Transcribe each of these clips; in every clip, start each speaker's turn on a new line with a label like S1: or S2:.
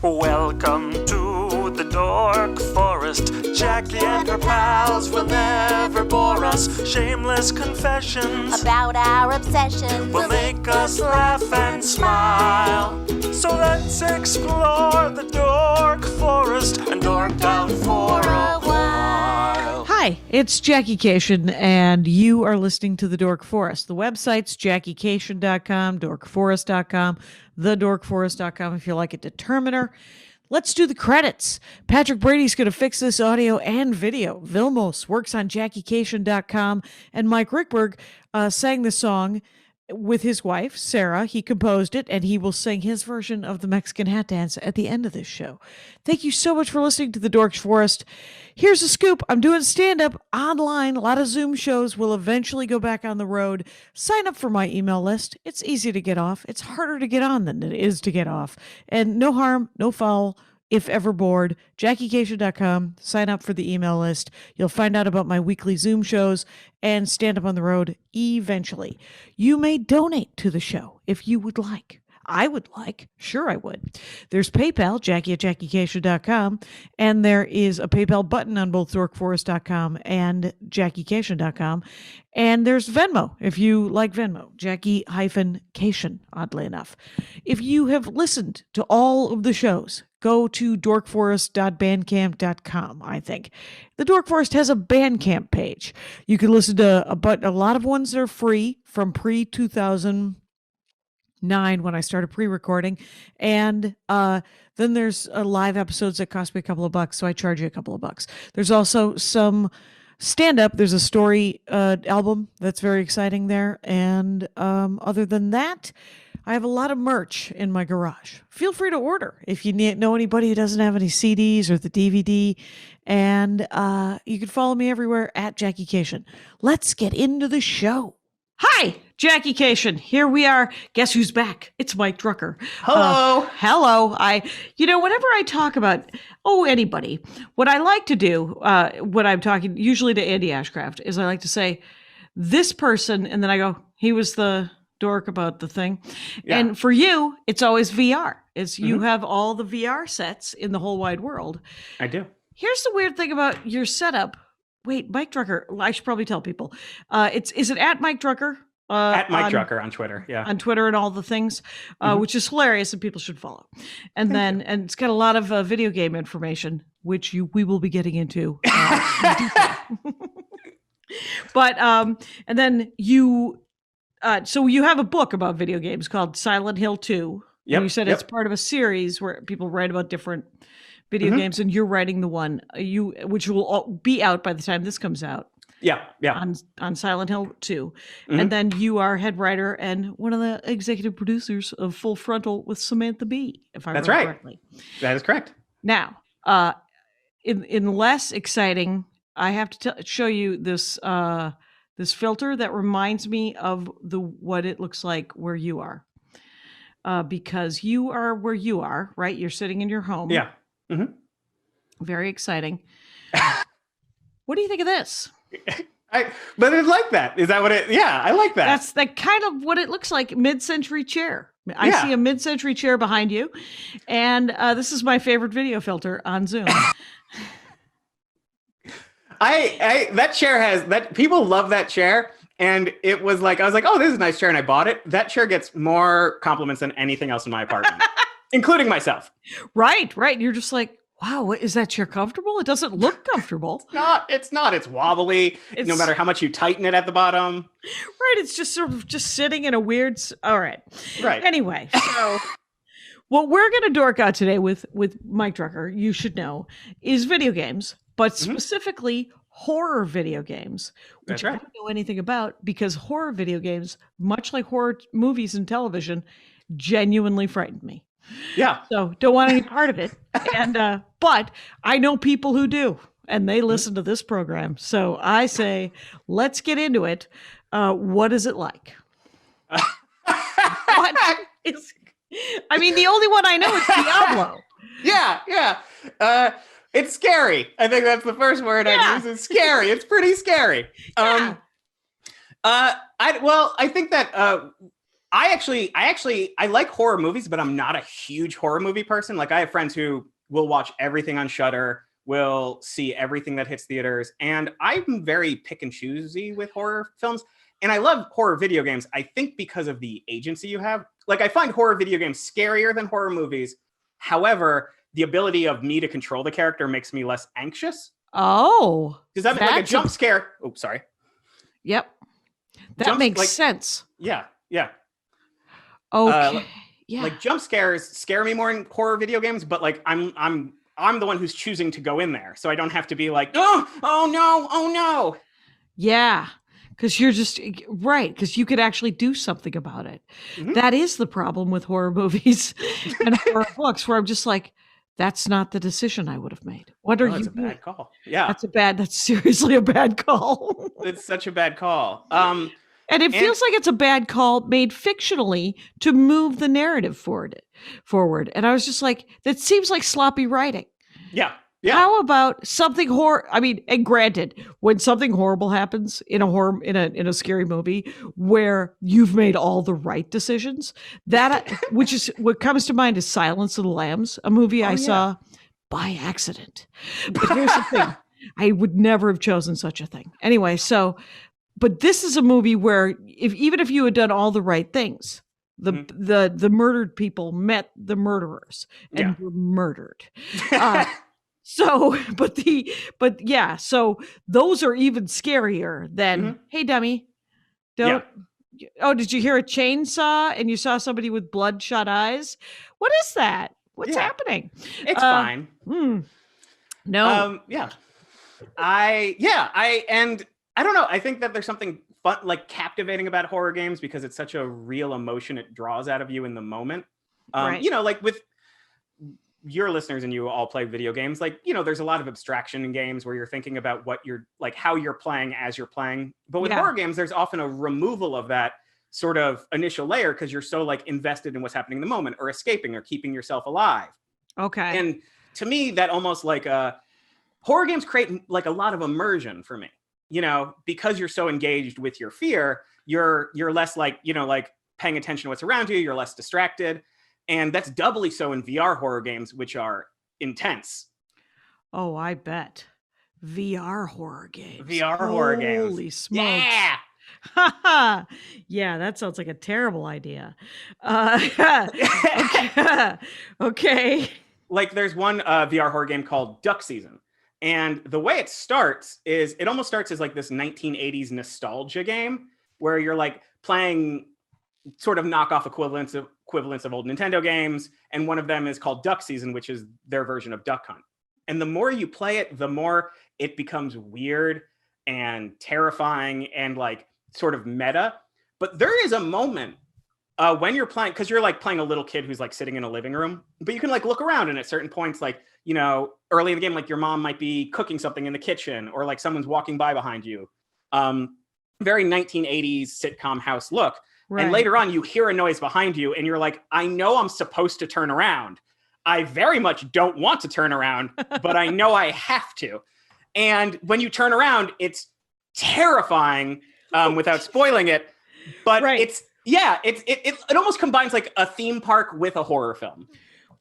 S1: Welcome to the Dork Forest. Jackie and her pals will never bore us. Shameless confessions
S2: about our obsession
S1: will make us laugh and smile. So let's explore the Dork Forest and dork out for a while.
S3: Hi, it's Jackie Cation, and you are listening to the Dork Forest. The website's JackieCation.com, DorkForest.com, TheDorkForest.com if you like a determiner. Let's do the credits. Patrick Brady's going to fix this audio and video. Vilmos works on JackieCation.com, and Mike Ruekberg sang the song with his wife, Sarah. He composed it, and he will sing his version of the Mexican hat dance at the end of this show. Thank you so much for listening to the Dork Forest. Here's a scoop. I'm doing stand-up online. A lot of Zoom shows will eventually go back on the road. Sign up for my email list. It's easy to get off. It's harder to get on than it is to get off. And no harm, no foul. If ever bored, JackieCation.com, sign up for the email list. You'll find out about my weekly Zoom shows and stand up on the road eventually. You may donate to the show if you would like. I would like. Sure, I would. There's PayPal, Jackie at JackieCation.com, and there is a PayPal button on both DorkForest.com and JackieCation.com. And there's Venmo, if you like Venmo, Jackie-Cation, oddly enough. If you have listened to all of the shows, go to dorkforest.bandcamp.com, I think. The Dork Forest has a Bandcamp page. You can listen to a lot of ones that are free from pre-2009 when I started pre-recording. And then there's live episodes that cost me a couple of bucks, so I charge you a couple of bucks. There's also some stand-up. There's a story album that's very exciting there. And other than that, I have a lot of merch in my garage. Feel free to order if you know anybody who doesn't have any CDs or the DVD. And you can follow me everywhere at Jackie Cation. Let's get into the show. Hi, Jackie Cation. Here we are. Guess who's back? It's Mike Drucker.
S4: Hello.
S3: Hello. Whenever I talk about, anybody, what I like to do, when I'm talking usually to Andy Ashcraft, is I like to say this person, and then I go, he was the dork about the thing. Yeah. And for you, it's always VR. You have all the VR sets in the whole wide world.
S4: I do.
S3: Here's the weird thing about your setup. Wait, Mike Drucker. I should probably tell people. Is it at Mike Drucker?
S4: At Mike Drucker on Twitter. Yeah.
S3: On Twitter and all the things, which is hilarious and people should follow. And and it's got a lot of video game information, which we will be getting into. In detail. But and then so you have a book about video games called Silent Hill2.
S4: Yep.
S3: And you said it's part of a series where people write about different video games, and you're writing the one which will be out by the time this comes out.
S4: Yeah.
S3: On Silent Hill 2. And then you are head writer and one of the executive producers of Full Frontal with Samantha Bee, if I remember correctly.
S4: That is correct.
S3: Now, in less exciting, I have to show you this filter that reminds me of what it looks like where you are. Because you are where you are, right? You're sitting in your home.
S4: Yeah. Mm-hmm.
S3: Very exciting. What do you think of this?
S4: But it's like that. Is that what it? Yeah, I like that.
S3: That's kind of what it looks like. Mid-century chair. I see a mid-century chair behind you, and this is my favorite video filter on Zoom.
S4: That chair has that. People love that chair, and it was like I was like, oh, this is a nice chair, and I bought it. That chair gets more compliments than anything else in my apartment, including myself. Right.
S3: You're just like, wow, is that chair comfortable? It doesn't look comfortable.
S4: It's not. It's wobbly. No matter how much you tighten it at the bottom.
S3: Right. It's just sort of just sitting in a weird. All right.
S4: Right.
S3: Anyway, so what we're going to dork out today with Mike Drucker, you should know, is video games, but specifically horror video games, which I don't know anything about because horror video games, much like horror movies and television, genuinely frightened me.
S4: Yeah.
S3: So don't want any part of it. And but I know people who do, and they listen to this program. So I say, let's get into it. What is it like? The only one I know is Diablo.
S4: Yeah. It's scary. I think that's the first word I use. It's scary. It's pretty scary. I think that I like horror movies, but I'm not a huge horror movie person. Like I have friends who will watch everything on Shudder, will see everything that hits theaters, and I'm very pick and choosy with horror films. And I love horror video games, I think because of the agency you have. Like I find horror video games scarier than horror movies. However, the ability of me to control the character makes me less anxious.
S3: Oh.
S4: Does that mean like a jump scare? Oh, sorry.
S3: Yep. That makes
S4: like,
S3: sense.
S4: Yeah. Yeah.
S3: Okay. Yeah.
S4: Like jump scares scare me more in horror video games, but like I'm the one who's choosing to go in there, so I don't have to be like, oh no.
S3: Yeah, because you're just right. Because you could actually do something about it.
S4: Mm-hmm.
S3: That is the problem with horror movies and horror books, where I'm just like, that's not the decision I would have made. What are you?
S4: That's a bad call. Yeah,
S3: That's seriously a bad call.
S4: It's such a bad call.
S3: And it feels like it's a bad call made fictionally to move the narrative forward. And I was just like, that seems like sloppy writing.
S4: Yeah.
S3: How about something I mean, and granted, when something horrible happens in a scary movie where you've made all the right decisions, that which is what comes to mind is Silence of the Lambs, a movie I saw by accident. But here's the thing. I would never have chosen such a thing. Anyway, but this is a movie where even if you had done all the right things, the murdered people met the murderers and were murdered. So those are even scarier than, hey, dummy, don't. Yeah. Oh, did you hear a chainsaw and you saw somebody with bloodshot eyes? What is that? What's happening?
S4: It's fine.
S3: No.
S4: I don't know. I think that there's something fun, like captivating about horror games because it's such a real emotion it draws out of you in the moment.
S3: Right.
S4: You know, like with your listeners and you all play video games, like, you know, there's a lot of abstraction in games where you're thinking about what you're like, how you're playing as you're playing. But with horror games, there's often a removal of that sort of initial layer because you're so like invested in what's happening in the moment or escaping or keeping yourself alive.
S3: Okay.
S4: And to me, that almost like horror games create like a lot of immersion for me, you know, because you're so engaged with your fear, you're less like, you know, like paying attention to what's around you. You're less distracted. And that's doubly so in VR horror games, which are intense.
S3: Oh, I bet. VR horror games.
S4: Horror games.
S3: Holy smokes.
S4: Yeah.
S3: Yeah, that sounds like a terrible idea. Okay.
S4: Like there's one VR horror game called Duck Season. And the way it starts is it almost starts as like this 1980s nostalgia game where you're like playing sort of knockoff equivalents of old Nintendo games. And one of them is called Duck Season, which is their version of Duck Hunt. And the more you play it, the more it becomes weird and terrifying and like sort of meta. But there is a moment when you're playing, because you're like playing a little kid who's like sitting in a living room, but you can like look around and at certain points, like, you know, early in the game, like your mom might be cooking something in the kitchen or like someone's walking by behind you. Very 1980s sitcom house look. Right. And later on, you hear a noise behind you and you're like, I know I'm supposed to turn around. I very much don't want to turn around, but I know I have to. And when you turn around, it's terrifying without spoiling it. But it almost combines like a theme park with a horror film.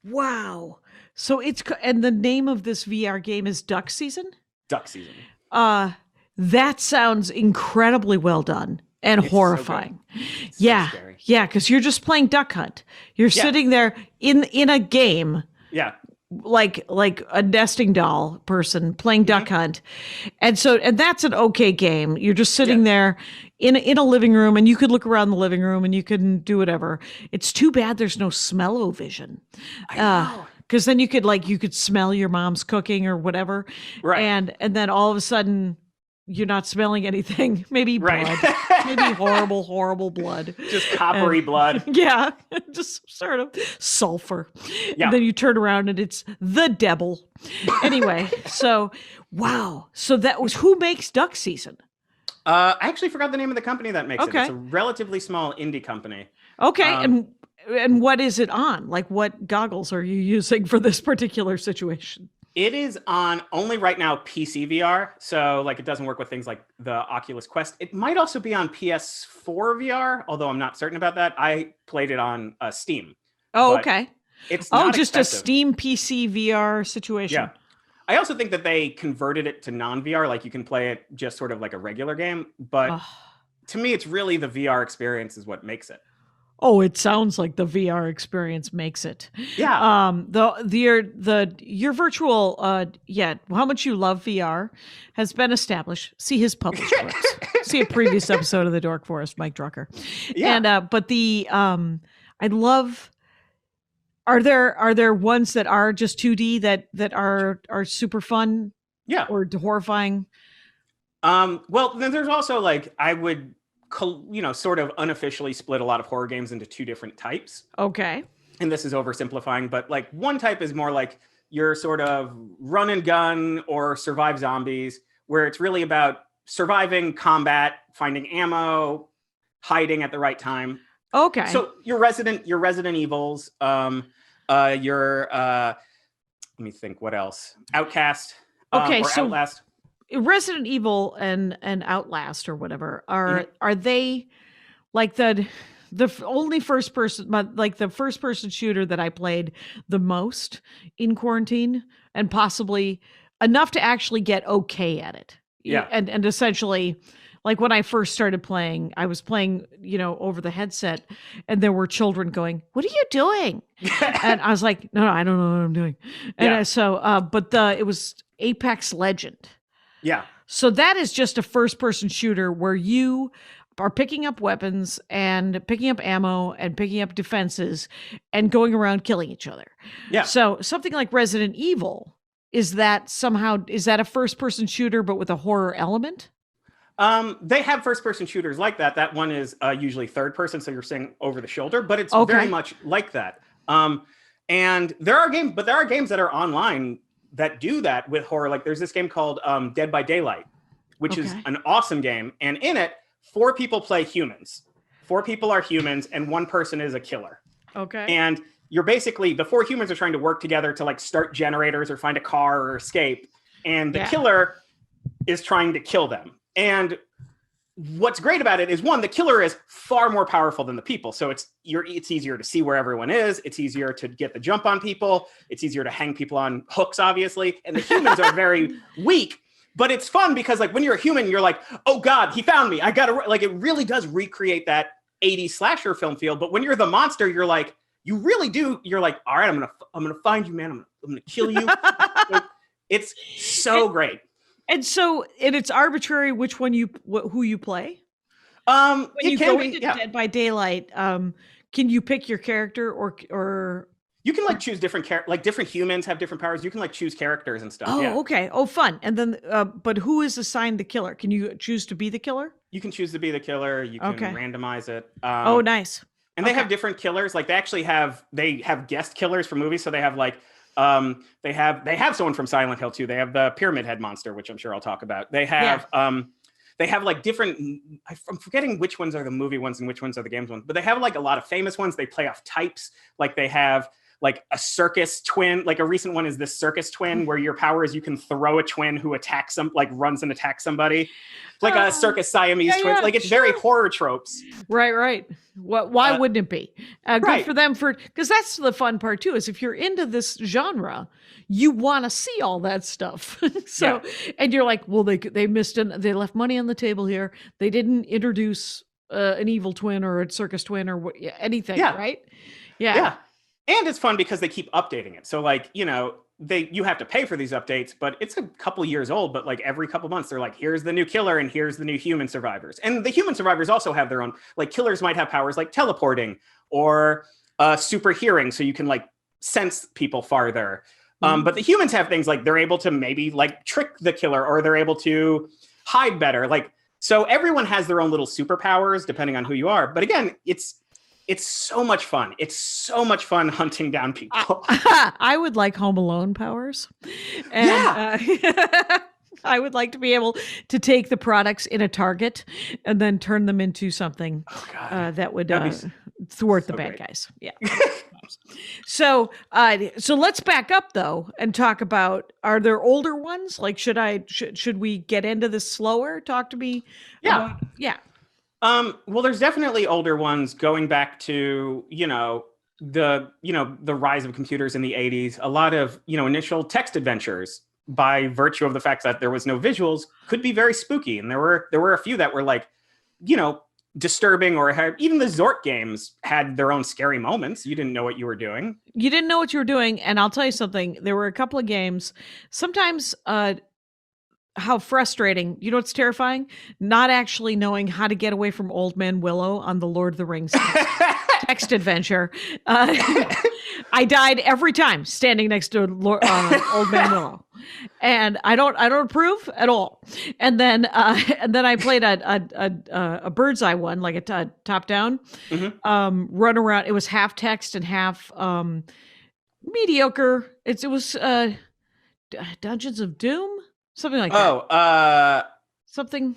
S3: Wow. So and the name of this VR game is Duck Season?
S4: Duck Season.
S3: That sounds incredibly well done. And it's horrifying.
S4: So
S3: yeah, because you're just playing Duck Hunt. You're sitting there in a game.
S4: Yeah.
S3: Like a nesting doll person playing Duck Hunt. And that's an okay game. You're just sitting there in a living room and you could look around the living room and you can do whatever. It's too bad there's no smell-o-vision.
S4: I know.
S3: Because then you could smell your mom's cooking or whatever. Right. And then all of a sudden you're not smelling anything. Maybe blood. Maybe horrible blood.
S4: Just coppery blood.
S3: Yeah. Just sort of sulfur.
S4: Yeah.
S3: And then you turn around and it's the devil. Anyway, so wow. So that was who makes Duck Season?
S4: I actually forgot the name of the company that makes it. It's a relatively small indie company.
S3: Okay. And what is it on? Like what goggles are you using for this particular situation?
S4: It is on only right now PC VR, so like it doesn't work with things like the Oculus Quest. It might also be on PS4 VR, although I'm not certain about that. I played it on Steam.
S3: Oh,
S4: but
S3: okay.
S4: It's
S3: Oh,
S4: not
S3: just a
S4: expensive.
S3: Steam PC VR situation.
S4: Yeah. I also think that they converted it to non-VR, like you can play it just sort of like a regular game. But
S3: Ugh.
S4: to me, it's really the VR experience is what makes it.
S3: Oh, it sounds like the VR experience makes it.
S4: Yeah.
S3: Your virtual how much you love VR has been established. See his published works. See a previous episode of the Dork Forest, Mike Drucker.
S4: Yeah.
S3: And but the I love. Are there ones that are just 2D that are super fun?
S4: Yeah.
S3: Or horrifying?
S4: Well, then there's also like I would sort of unofficially split a lot of horror games into two different types.
S3: Okay.
S4: And this is oversimplifying, but like one type is more like your sort of run and gun or survive zombies, where it's really about surviving combat, finding ammo, hiding at the right time.
S3: Okay.
S4: So your Resident Evils, your let me think, what else? Outlast.
S3: Okay,
S4: or
S3: so
S4: Outlast.
S3: Resident Evil and Outlast or whatever are they like the only first person, like the first person shooter that I played the most in quarantine, and possibly enough to actually get okay at it.
S4: Yeah.
S3: And essentially, like when I first started playing, I was playing, over the headset, and there were children going, "What are you doing?" And I was like, "No, I don't know what I'm doing." And it was Apex Legend.
S4: Yeah.
S3: So that is just a first person shooter where you are picking up weapons and picking up ammo and picking up defenses and going around killing each other.
S4: Yeah.
S3: So something like Resident Evil, is that a first person shooter but with a horror element?
S4: They have first person shooters like that. That one is usually third person, so you're seeing over the shoulder, but it's very much like that. And there are games that are online that do that with horror. Like there's this game called Dead by Daylight, which is an awesome game. And in it, 4 people play humans. 4 people are humans and 1 person is a killer.
S3: Okay.
S4: And you're basically, the 4 humans are trying to work together to like start generators or find a car or escape. And the killer is trying to kill them. And what's great about it is, one, the killer is far more powerful than the people. So it's easier to see where everyone is. It's easier to get the jump on people. It's easier to hang people on hooks, obviously. And the humans are very weak, but it's fun because like when you're a human, you're like, oh God, he found me. I gotta, like, it really does recreate that 80s slasher film feel. But when you're the monster, you're like, you really do. You're like, all right, I'm gonna find you, man. I'm gonna kill you. It's so great.
S3: And so, it's arbitrary which one who you play. When you go into Dead by Daylight, can you pick your character or
S4: you can like choose different like different humans have different powers. You can like choose characters and stuff.
S3: Oh, okay. Oh, fun. And then, but who is assigned the killer? Can you choose to be the killer?
S4: You can choose to be the killer. You can randomize it.
S3: Oh, nice.
S4: And they have different killers. Like they have guest killers for movies. So they have like, they have someone from Silent Hill 2. They have the Pyramid Head monster, which I'm sure I'll talk about. They have, they have like different, I'm forgetting which ones are the movie ones and which ones are the games ones, but they have like a lot of famous ones. They play off types. Like they have like a circus twin. Like a recent one is this circus twin where your power is you can throw a twin who attacks runs and attacks somebody. Like a circus Siamese twins. Like it's very horror tropes.
S3: Right. Why wouldn't it be? Good for them because that's the fun part too, is if you're into this genre, you want to see all that stuff. And you're like, well, they they left money on the table here. They didn't introduce an evil twin or a circus twin or anything, right? Yeah.
S4: And it's fun because they keep updating it. So like, you have to pay for these updates, but it's a couple years old, but like every couple months they're like, here's the new killer and here's the new human survivors. And the human survivors also have their own, like killers might have powers like teleporting or super hearing. So you can like sense people farther. But the humans have things like they're able to maybe like trick the killer or they're able to hide better. Like, so everyone has their own little superpowers depending on who you are. But again, it's so much fun. It's so much fun hunting down people.
S3: I would like Home Alone powers. And, I would like to be able to take the products in a Target and then turn them into something that would
S4: That'd be
S3: thwart the
S4: so
S3: bad
S4: great.
S3: guys. Yeah. So let's back up though and talk about, are there older ones? Like, should we get into this slower? Talk to me.
S4: Yeah.
S3: Yeah.
S4: Well, there's definitely older ones going back to, the rise of computers in the 80s. A lot of, initial text adventures, by virtue of the fact that there was no visuals, could be very spooky. And there were a few that were like, disturbing, or even the Zork games had their own scary moments. You didn't know what you were doing.
S3: You didn't know what you were doing. And I'll tell you something, there were a couple of games, sometimes, how frustrating, what's terrifying? Not actually knowing how to get away from Old Man Willow on the Lord of the Rings text adventure. I died every time standing next to Old Man Willow, and I don't approve at all. And then I played a bird's eye one, like a top down, run around. It was half text and half mediocre. It was Dungeons of Doom. Something like that. Something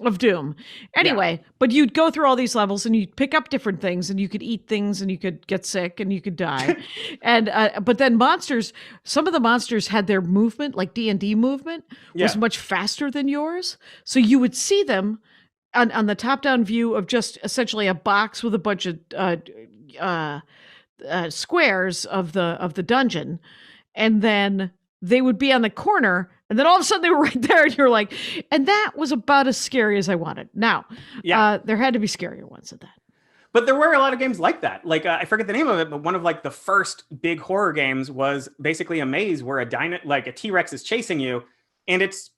S3: of Doom. Anyway, but you'd go through all these levels and you'd pick up different things, and you could eat things, and you could get sick, and you could die. And but then some of the monsters had their movement, like D&D movement, was much faster than yours. So you would see them on the top-down view of just essentially a box with a bunch of squares of the dungeon, and then they would be on the corner, and then all of a sudden they were right there, and you're like, and that was about as scary as I wanted. Now, there had to be scarier ones than that.
S4: But there were a lot of games like that. Like, I forget the name of it, but one of like the first big horror games was basically a maze where a T-Rex is chasing you, and it's,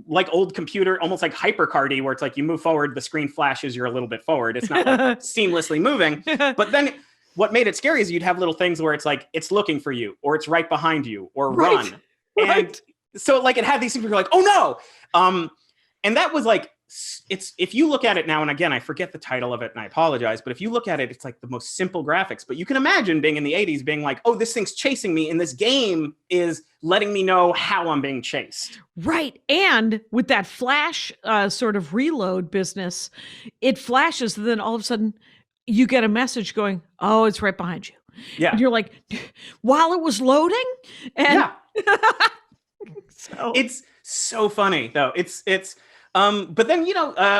S4: like old computer, almost like HyperCardy, where it's like you move forward, the screen flashes, you're a little bit forward. It's not like seamlessly moving. But then what made it scary is you'd have little things where it's like, it's looking for you, or it's right behind you, or run. And so like it had these things where you're like, oh no. And that was like, if you look at it now, and again, I forget the title of it and I apologize, but if you look at it, it's like the most simple graphics. But you can imagine being in the 80s being like, oh, this thing's chasing me, and this game is letting me know how I'm being chased.
S3: Right. And with that flash sort of reload business, it flashes, and then all of a sudden you get a message going, oh, it's right behind you.
S4: Yeah.
S3: And you're like, while it was loading? And
S4: so it's so funny though. But then,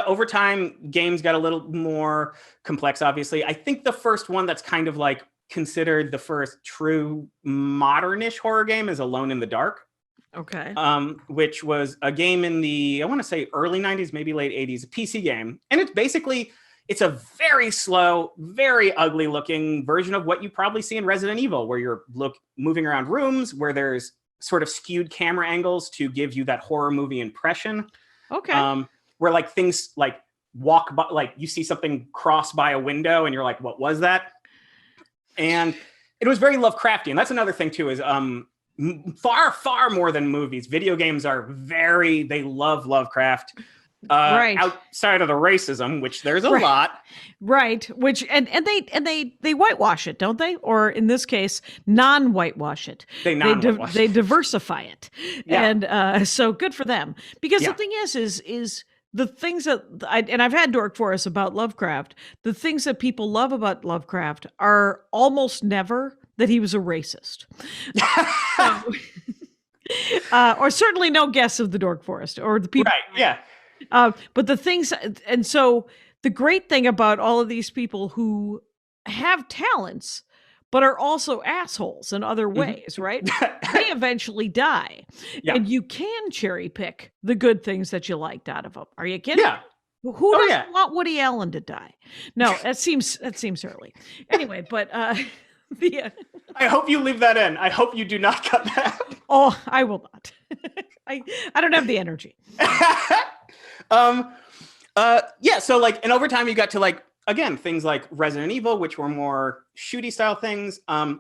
S4: over time, games got a little more complex, obviously. I think the first one that's kind of like considered the first true modernish horror game is Alone in the Dark.
S3: Okay.
S4: Which was a game in the, I want to say early 90s, maybe late 80s, a PC game. And it's a very slow, very ugly looking version of what you probably see in Resident Evil, where you're moving around rooms, where there's sort of skewed camera angles to give you that horror movie impression.
S3: Okay.
S4: Where like things like walk by, like you see something cross by a window and you're like, what was that? And it was very Lovecraftian. That's another thing too, is far, far more than movies. Video games they love Lovecraft. Outside of the racism, which there's a lot.
S3: Right. Which and they whitewash it, don't they? Or in this case, non-whitewash it. They diversify it. Yeah. And so good for them. Because the thing is the things that I've had Dork Forest about Lovecraft, the things that people love about Lovecraft are almost never that he was a racist. Or certainly no guests of the Dork Forest or the people.
S4: Right. Yeah.
S3: But the things, and so the great thing about all of these people who have talents, but are also assholes in other ways, right? They eventually die. Yeah. And you can cherry pick the good things that you liked out of them. Are you kidding?
S4: Yeah.
S3: Who doesn't want Woody Allen to die? No, that seems early. Anyway, but I
S4: hope you leave that in. I hope you do not cut that.
S3: Oh, I will not. I don't have the energy.
S4: So like, and over time you got to like, again, things like Resident Evil, which were more shooty style things. But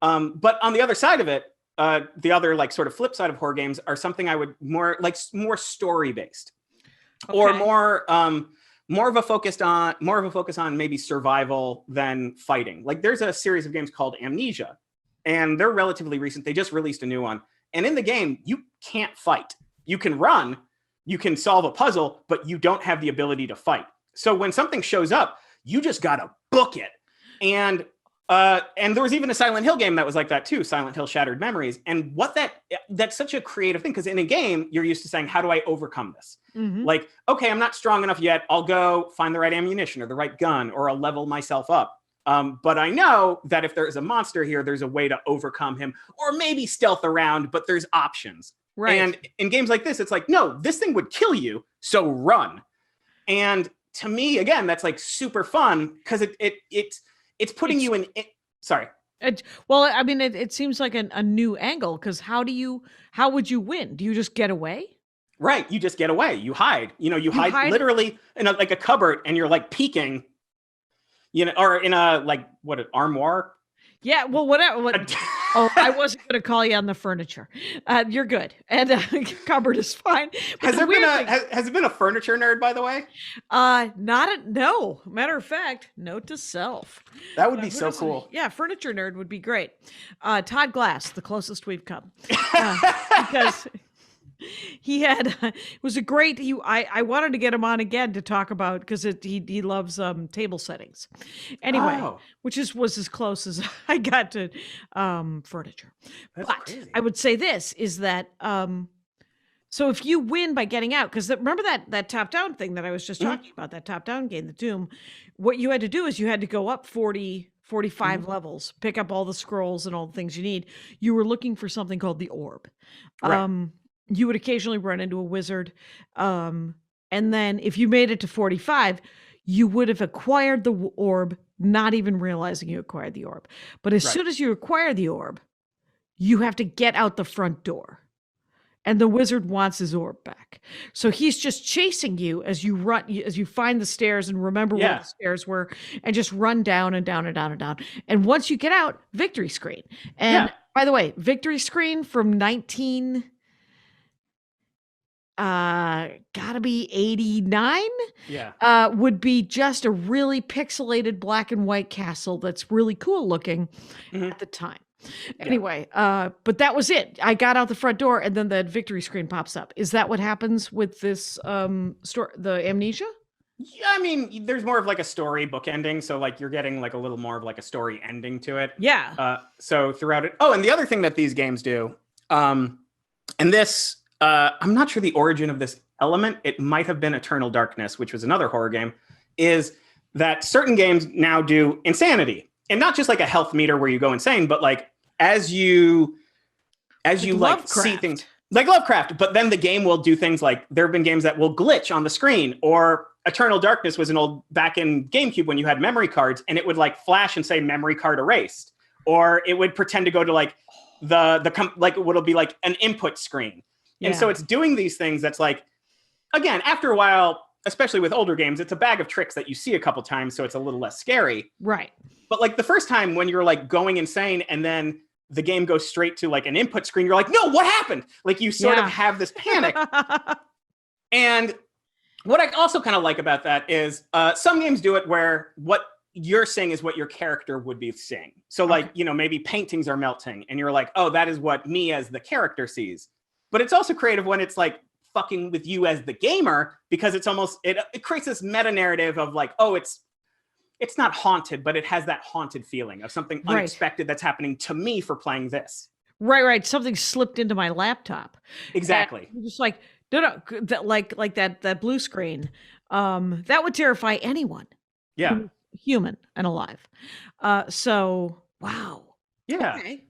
S4: on the other side of it, the other like sort of flip side of horror games are something I would more story based, or more of a focus on maybe survival than fighting. Like there's a series of games called Amnesia, and they're relatively recent. They just released a new one. And in the game, you can't fight. You can run, you can solve a puzzle, but you don't have the ability to fight. So when something shows up, you just gotta book it. And there was even a Silent Hill game that was like that too, Silent Hill Shattered Memories. And that's such a creative thing, because in a game, you're used to saying, how do I overcome this?
S3: Mhm.
S4: Like, okay, I'm not strong enough yet. I'll go find the right ammunition or the right gun, or I'll level myself up. But I know that if there is a monster here, there's a way to overcome him, or maybe stealth around, but there's options.
S3: Right.
S4: And in games like this, it's like, no, this thing would kill you, so run. And to me, again, that's like super fun, because it's putting you in. Sorry.
S3: Well, I mean, it seems like a new angle, because how would you win? Do you just get away?
S4: Right. You just get away. You hide. You hide
S3: literally
S4: in a cupboard, and you're like peeking, or in a armoire.
S3: Yeah. Well, whatever. Oh, I wasn't going to call you on the furniture. You're good. And cupboard is fine. But
S4: Has there been a furniture nerd, by the way?
S3: No. Matter of fact, note to self.
S4: That would be so cool.
S3: Yeah, furniture nerd would be great. Todd Glass, the closest we've come, because he had it was a great. I wanted to get him on again to talk about, because he loves table settings, anyway, which was as close as I got to furniture.
S4: That's
S3: but
S4: crazy.
S3: I would say this is that so if you win by getting out, because remember that top down thing that I was just talking about, that top down game, the Doom, what you had to do is you had to go up 45 levels, pick up all the scrolls and all the things you need. You were looking for something called the orb.
S4: Right.
S3: You would occasionally run into a wizard. And then if you made it to 45, you would have acquired the orb, not even realizing you acquired the orb. But as soon as you acquire the orb, you have to get out the front door. And the wizard wants his orb back. So he's just chasing you as you run, as you find the stairs and remember where the stairs were, and just run down and down and down and down. And once you get out, victory screen. And by the way, victory screen from gotta be 89, would be just a really pixelated black and white castle that's really cool looking at the time. Anyway, but that was it. I got out the front door, and then the victory screen pops up. Is that what happens with this the Amnesia?
S4: Yeah, I mean, there's more of like a storybook ending, so like you're getting like a little more of like a story ending to it.
S3: Yeah.
S4: So throughout it. Oh, and the other thing that these games do, and this, I'm not sure the origin of this element. It might have been Eternal Darkness, which was another horror game, is that certain games now do insanity. And not just like a health meter where you go insane, but like as you like see things like Lovecraft, but then the game will do things like, there have been games that will glitch on the screen, or Eternal Darkness was an old, back in GameCube when you had memory cards, and it would like flash and say memory card erased, or it would pretend to go to like like what'll be like an input screen. And so it's doing these things that's like, again, after a while, especially with older games, it's a bag of tricks that you see a couple times, so it's a little less scary.
S3: Right.
S4: But like the first time when you're like going insane and then the game goes straight to like an input screen, you're like, no, what happened? Like you sort of have this panic. And what I also kind of like about that is some games do it where what you're seeing is what your character would be seeing. So like, maybe paintings are melting and you're like, oh, that is what me as the character sees. But it's also creative when it's like fucking with you as the gamer, because it's almost, it creates this meta narrative of like, oh, it's not haunted, but it has that haunted feeling of something unexpected that's happening to me for playing this.
S3: Right. Something slipped into my laptop.
S4: Exactly.
S3: Just like, no, that like that blue screen. That would terrify anyone.
S4: Yeah.
S3: Human and alive. So wow.
S4: Yeah.
S3: Okay.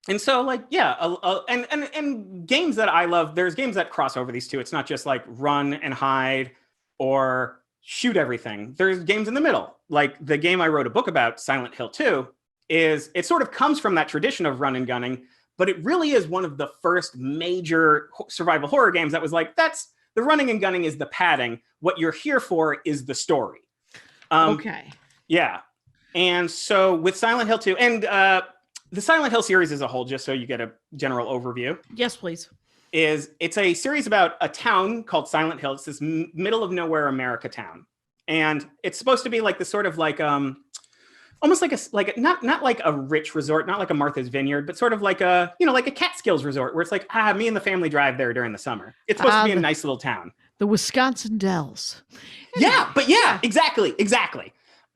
S4: And so like, and games that I love, there's games that cross over these two. It's not just like run and hide or shoot everything. There's games in the middle. Like the game I wrote a book about, Silent Hill2, it sort of comes from that tradition of run and gunning, but it really is one of the first major survival horror games that was like, that's the running and gunning is the padding. What you're here for is the story.
S3: Okay.
S4: Yeah. And so with Silent Hill 2 and the Silent Hill series as a whole, just so you get a general overview.
S3: Yes, please.
S4: It's a series about a town called Silent Hill. It's this middle of nowhere America town. And it's supposed to be like the sort of like almost not like a rich resort, not like a Martha's Vineyard, but sort of like a Catskills resort where it's like, me and the family drive there during the summer. It's supposed to be a nice little town.
S3: The Wisconsin Dells.
S4: Exactly.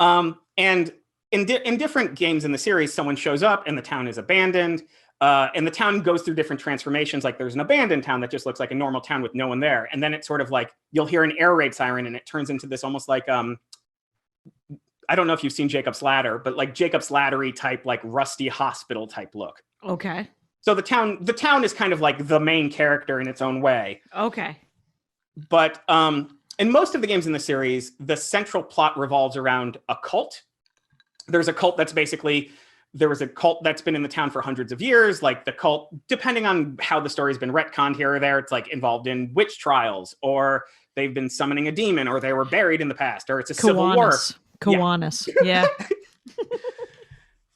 S4: And in different games in the series, someone shows up and the town is abandoned. And the town goes through different transformations. Like there's an abandoned town that just looks like a normal town with no one there. And then it's sort of like, you'll hear an air raid siren and it turns into this almost like, I don't know if you've seen Jacob's Ladder, but like Jacob's Ladder-y type, like rusty hospital type look.
S3: Okay.
S4: So the town is kind of like the main character in its own way.
S3: Okay.
S4: But in most of the games in the series, the central plot revolves around a cult. There's a cult that's basically, there was a cult that's been in the town for hundreds of years. Like the cult, depending on how the story's been retconned here or there, it's like involved in witch trials, or they've been summoning a demon, or they were buried in the past, or it's a civil war.
S3: Kiwanis. Yeah.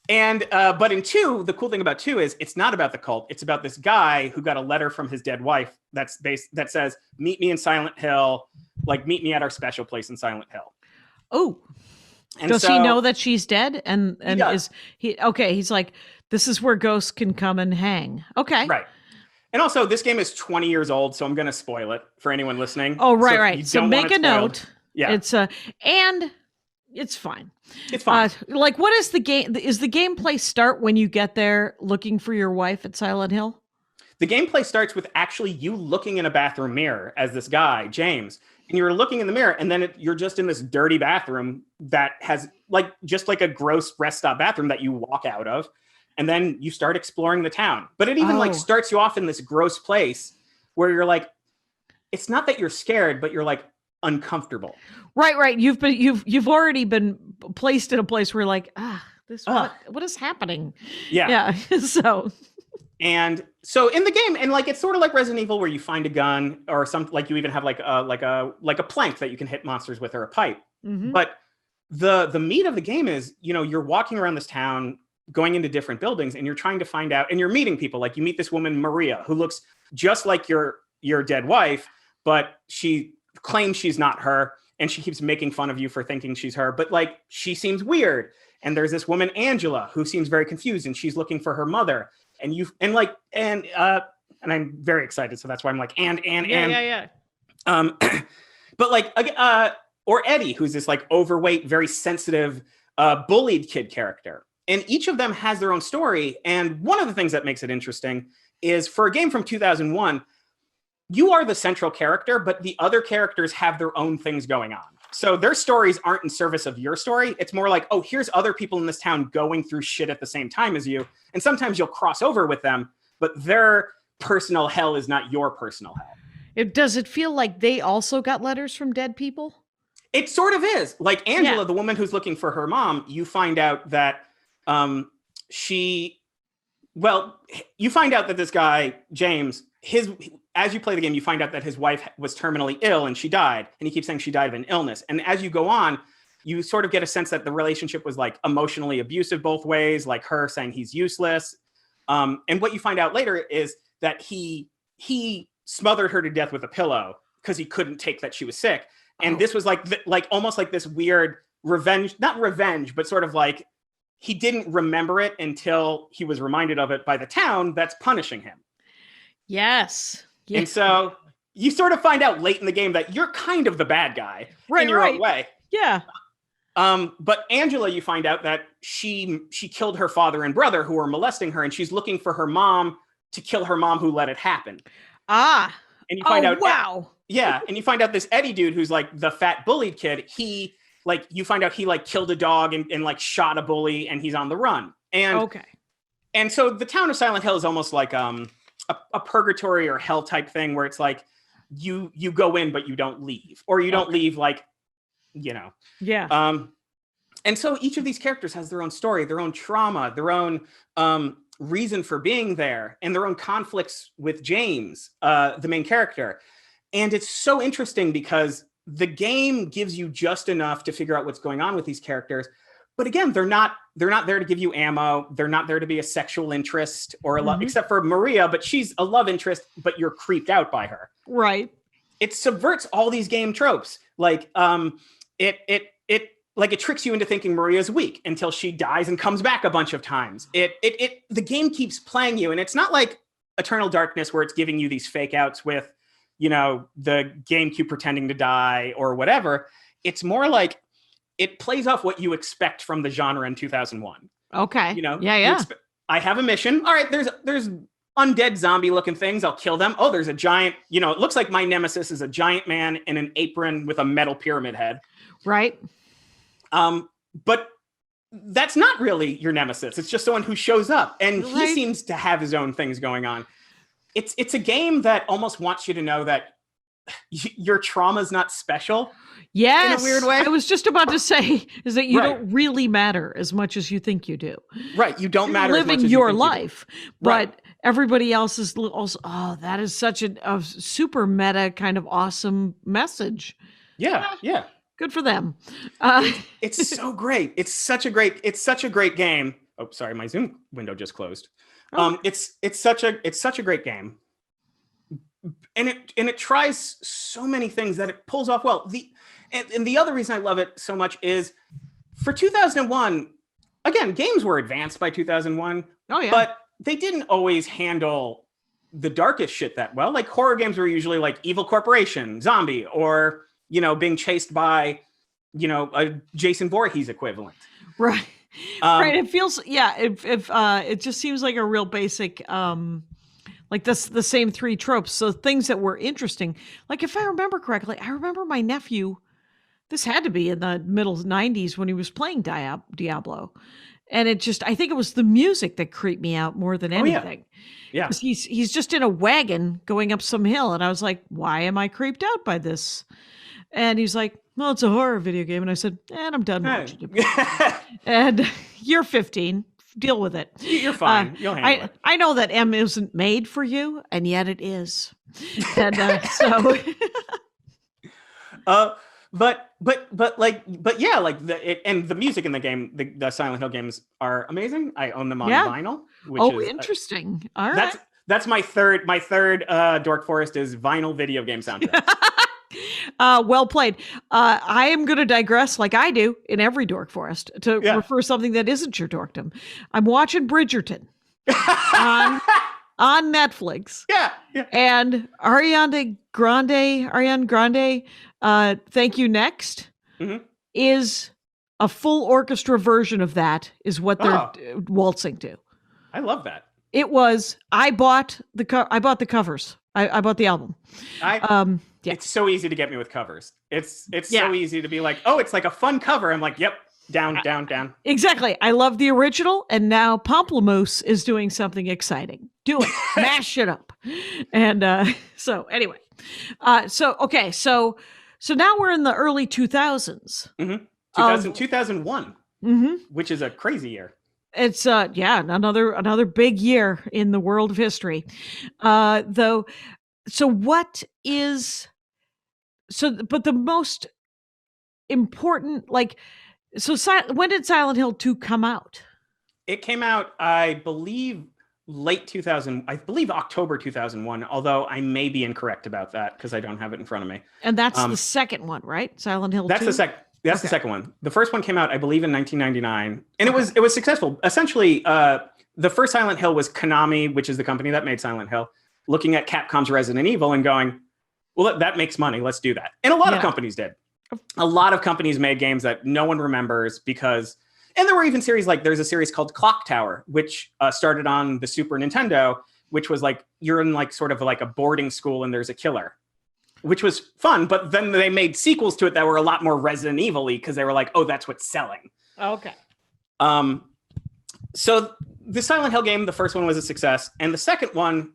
S4: And but in 2, the cool thing about 2 is it's not about the cult. It's about this guy who got a letter from his dead wife that says, "Meet me in Silent Hill. Like meet me at our special place in Silent Hill."
S3: Oh.
S4: And
S3: does he know that she's dead? And
S4: does.
S3: He's like, this is where ghosts can come and hang. Okay.
S4: Right. And also, this game is 20 years old, so I'm going to spoil it for anyone listening.
S3: Oh, right. So make a note.
S4: Yeah.
S3: It's and it's fine.
S4: It's fine.
S3: Like, what is the game? Is the gameplay start when you get there looking for your wife at Silent Hill?
S4: The gameplay starts with actually you looking in a bathroom mirror as this guy, James, and you're looking in the mirror, and then you're just in this dirty bathroom that has just like a gross rest stop bathroom that you walk out of, and then you start exploring the town. But it even starts you off in this gross place where you're like, it's not that you're scared, but you're like uncomfortable.
S3: Right. You've already been placed in a place where you're like, what is happening?
S4: Yeah.
S3: And
S4: so in the game, and like it's sort of like Resident Evil where you find a gun or something, like you even have like a plank that you can hit monsters with, or a pipe.
S3: mm-hmm.
S4: But the meat of the game is, you're walking around this town, going into different buildings, and you're trying to find out, and you're meeting people. Like you meet this woman, Maria, who looks just like your dead wife, but she claims she's not her, and she keeps making fun of you for thinking she's her, but like she seems weird. And there's this woman, Angela, who seems very confused, and she's looking for her mother. And I'm very excited, so that's why I'm like,
S3: yeah.
S4: But like, or Eddie, who's this like overweight, very sensitive, bullied kid character. And each of them has their own story. And one of the things that makes it interesting is, for a game from 2001, you are the central character, but the other characters have their own things going on. So their stories aren't in service of your story. It's more like, here's other people in this town going through shit at the same time as you. And sometimes you'll cross over with them, but their personal hell is not your personal hell.
S3: Does it feel like they also got letters from dead people?
S4: It sort of is. Like Angela, the woman who's looking for her mom, you find out that you find out that this guy, James, as you play the game, you find out that his wife was terminally ill and she died. And he keeps saying she died of an illness. And as you go on, you sort of get a sense that the relationship was like emotionally abusive both ways, like her saying he's useless. And what you find out later is that he smothered her to death with a pillow because he couldn't take that she was sick. And this was like almost like this weird revenge, not revenge, but sort of like he didn't remember it until he was reminded of it by the town that's punishing him.
S3: Yes.
S4: And so you sort of find out late in the game that you're kind of the bad guy in your own way.
S3: Yeah.
S4: But Angela, you find out that she killed her father and brother who were molesting her, and she's looking for her mom to kill her mom who let it happen.
S3: And
S4: you find out,
S3: wow.
S4: Yeah, and you find out this Eddie dude who's like the fat bullied kid, you find out he like killed a dog and like shot a bully, and he's on the run. And so the town of Silent Hill is almost like a purgatory or hell type thing where it's like you go in but you don't leave, or you don't leave, like,
S3: Yeah.
S4: And so each of these characters has their own story, their own trauma, their own reason for being there, and their own conflicts with James, the main character. And it's so interesting because the game gives you just enough to figure out what's going on with these characters. But again, they're not there to give you ammo. They're not there to be a sexual interest or a love, except for Maria, but she's a love interest, but you're creeped out by her.
S3: Right.
S4: It subverts all these game tropes. Like, like it tricks you into thinking Maria's weak until she dies and comes back a bunch of times. The game keeps playing you, and it's not like Eternal Darkness where it's giving you these fake outs with, you know, the GameCube pretending to die or whatever. It's more like it plays off what you expect from the genre in 2001.
S3: Okay.
S4: You know,
S3: Yeah.
S4: I have a mission. All right, there's undead zombie looking things. I'll kill them. Oh, there's a giant, you know, it looks like my nemesis is a giant man in an apron with a metal pyramid head.
S3: Right.
S4: But that's not really your nemesis. It's just someone who shows up, and he seems to have his own things going on. It's a game that almost wants you to know that your trauma's not special.
S3: Yes.
S4: In a weird way.
S3: I was just about to say is that you don't really matter as much as you think you do.
S4: Right. You don't matter
S3: living
S4: as much as
S3: your
S4: you think
S3: life,
S4: you do.
S3: but
S4: Right.
S3: everybody else is also, oh, that is such a super meta kind of awesome message.
S4: Yeah.
S3: Good for them.
S4: It's so great. It's such a great game. Oh, sorry, my Zoom window just closed. It's such a great game. And it tries so many things that it pulls off well. And the other reason I love it so much is for 2001, again, games were advanced by 2001.
S3: Oh yeah.
S4: But they didn't always handle the darkest shit that well. Like horror games were usually like Evil Corporation, Zombie, or, you know, being chased by, you know, a Jason Voorhees equivalent.
S3: Right. Right. It feels, if it just seems like a real basic, like the same three tropes. So things that were interesting, like if I remember correctly, I remember my nephew, this had to be in the middle 90s when he was playing Diablo. And I think it was the music that creeped me out more than anything.
S4: Yeah.
S3: Because he's just in a wagon going up some hill. And I was like, why am I creeped out by this? And he's like, well, it's a horror video game. And I said, and I'm done watching it. And you're 15. Deal with it.
S4: You're fine. You'll handle it.
S3: I know that M isn't made for you, and yet it is. And so...
S4: But yeah, like and the music in the game, the Silent Hill games are amazing. I own them on vinyl. Which is,
S3: interesting. All right.
S4: That's my third Dork Forest is vinyl video game soundtrack.
S3: Well played. I am going to digress like I do in every Dork Forest to refer something that isn't your dorkdom. I'm watching Bridgerton on Netflix.
S4: Yeah.
S3: And Ariana Grande, Thank You Next, is a full orchestra version of that is what they're waltzing to.
S4: I love that.
S3: It was, I bought the covers. I bought the album.
S4: It's so easy to get me with covers. It's so easy to be like, oh, it's like a fun cover. I'm like, yep, down.
S3: Exactly. I love the original, and now Pomplamoose is doing something exciting. Do it. Mash it up. And so anyway. So now we're in the early 2000s.
S4: 2001, which is a crazy year.
S3: It's another big year in the world of history. Though, so what is but the most important, like, when did Silent Hill 2 come out?
S4: It came out, I believe, late 2000. I believe October 2001. Although I may be incorrect about that because I don't have it in front of me.
S3: And that's the second one, right? Silent Hill 2.
S4: That's the second. That's the second one. The first one came out, I believe, in 1999, and it was successful. Essentially, the first Silent Hill was Konami, which is the company that made Silent Hill, looking at Capcom's Resident Evil and going, well, that makes money. Let's do that. And a lot of companies did. A lot of companies made games that no one remembers because, and there were even series like, there's a series called Clock Tower, which started on the Super Nintendo, which was like, you're in like sort of like a boarding school and there's a killer, which was fun. But then they made sequels to it that were a lot more Resident Evil-y because they were like, oh, that's what's selling.
S3: Okay.
S4: So the Silent Hill game, the first one was a success. And the second one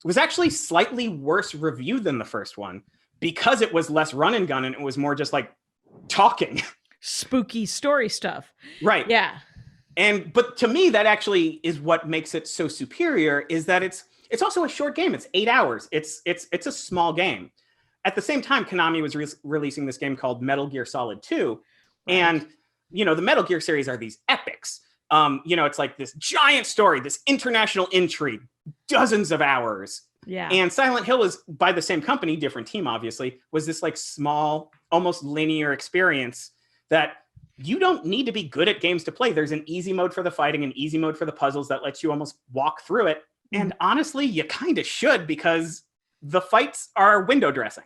S4: was actually slightly worse reviewed than the first one because it was less run and gun and it was more just like talking.
S3: Spooky story stuff.
S4: Right.
S3: Yeah.
S4: But to me, that actually is what makes it so superior, is that it's also a short game. It's 8 hours. It's a small game. At the same time, Konami was releasing this game called Metal Gear Solid 2. Right. And, the Metal Gear series are these epics. It's like this giant story, this international intrigue, dozens of hours.
S3: Yeah.
S4: And Silent Hill is by the same company, different team, obviously, was this like small, almost linear experience that you don't need to be good at games to play. There's an easy mode for the fighting, an easy mode for the puzzles that lets you almost walk through it. And honestly, you kind of should, because the fights are window dressing.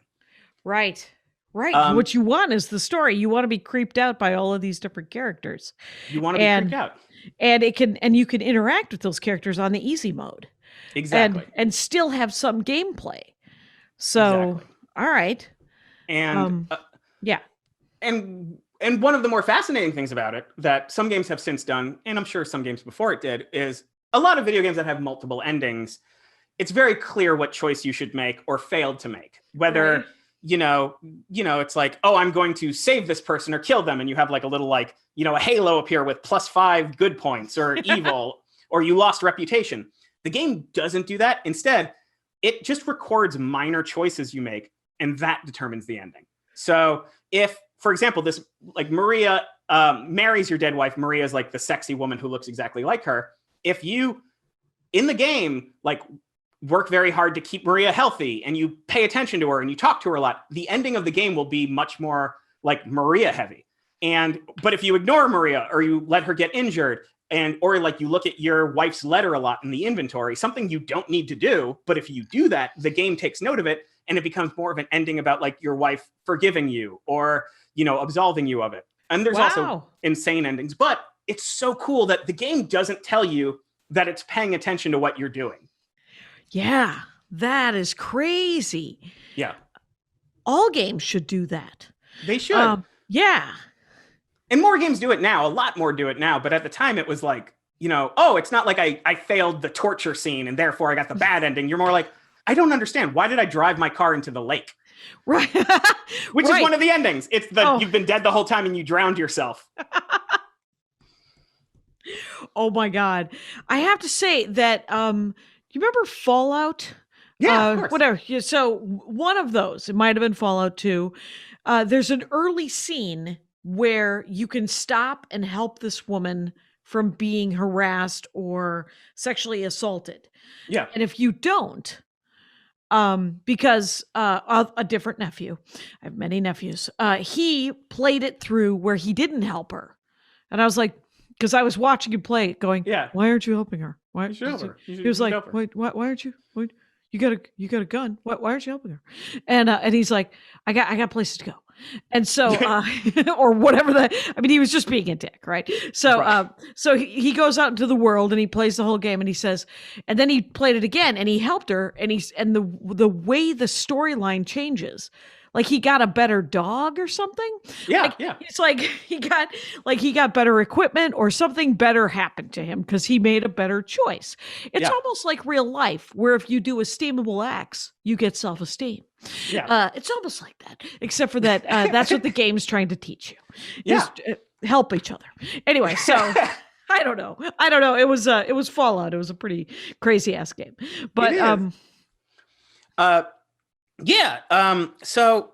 S3: Right. What you want is the story. You want to be creeped out by all of these different characters.
S4: You want to be creeped out.
S3: And you can interact with those characters on the easy mode.
S4: Exactly.
S3: And still have some gameplay. So, all right.
S4: And
S3: yeah.
S4: And one of the more fascinating things about it that some games have since done, and I'm sure some games before it did, is a lot of video games that have multiple endings. It's very clear what choice you should make or failed to make. Whether, it's like, oh, I'm going to save this person or kill them. And you have like a little like, a halo appear with +5 good points or evil, or you lost reputation. The game doesn't do that. Instead, it just records minor choices you make, and that determines the ending. So if, for example, this like Maria marries your dead wife, Maria is like the sexy woman who looks exactly like her. If you, in the game, like work very hard to keep Maria healthy and you pay attention to her and you talk to her a lot, the ending of the game will be much more like Maria heavy. But if you ignore Maria or you let her get injured, or like you look at your wife's letter a lot in the inventory, something you don't need to do, but if you do that, the game takes note of it and it becomes more of an ending about like your wife forgiving you or, absolving you of it. And there's also insane endings, but it's so cool that the game doesn't tell you that it's paying attention to what you're doing.
S3: Yeah, that is crazy.
S4: Yeah.
S3: All games should do that.
S4: They should.
S3: Yeah.
S4: And more games do it now. A lot more do it now. But at the time, it was like, it's not like I failed the torture scene and therefore I got the bad ending. You're more like, I don't understand. Why did I drive my car into the lake?
S3: Right.
S4: Which is one of the endings. It's you've been dead the whole time and you drowned yourself.
S3: Oh my God. I have to say that, you remember Fallout?
S4: Yeah, of course.
S3: Whatever. Yeah, so one of those, it might have been Fallout 2. There's an early scene where you can stop and help this woman from being harassed or sexually assaulted.
S4: Yeah.
S3: And if you don't, because a different nephew, I have many nephews, he played it through where he didn't help her. And I was like, because I was watching him play it going, why aren't you helping her? Why
S4: you should help her.
S3: He was like, wait, why aren't you? Wait, you got a gun. Why aren't you helping her? And he's like, I got places to go. And so, or whatever he was just being a dick, right? So,
S4: Right.
S3: So he goes out into the world and he plays the whole game and he says, and then he played it again and he helped her and the way the storyline changes, like he got a better dog or something.
S4: Yeah.
S3: It's like he got better equipment or something better happened to him because he made a better choice. It's almost like real life where if you do esteemable acts, you get self-esteem.
S4: Yeah.
S3: It's almost like that, except for that. That's what the game's trying to teach you.
S4: Yeah.
S3: Just help each other. Anyway, so I don't know. It was Fallout. It was a pretty crazy ass game, but
S4: so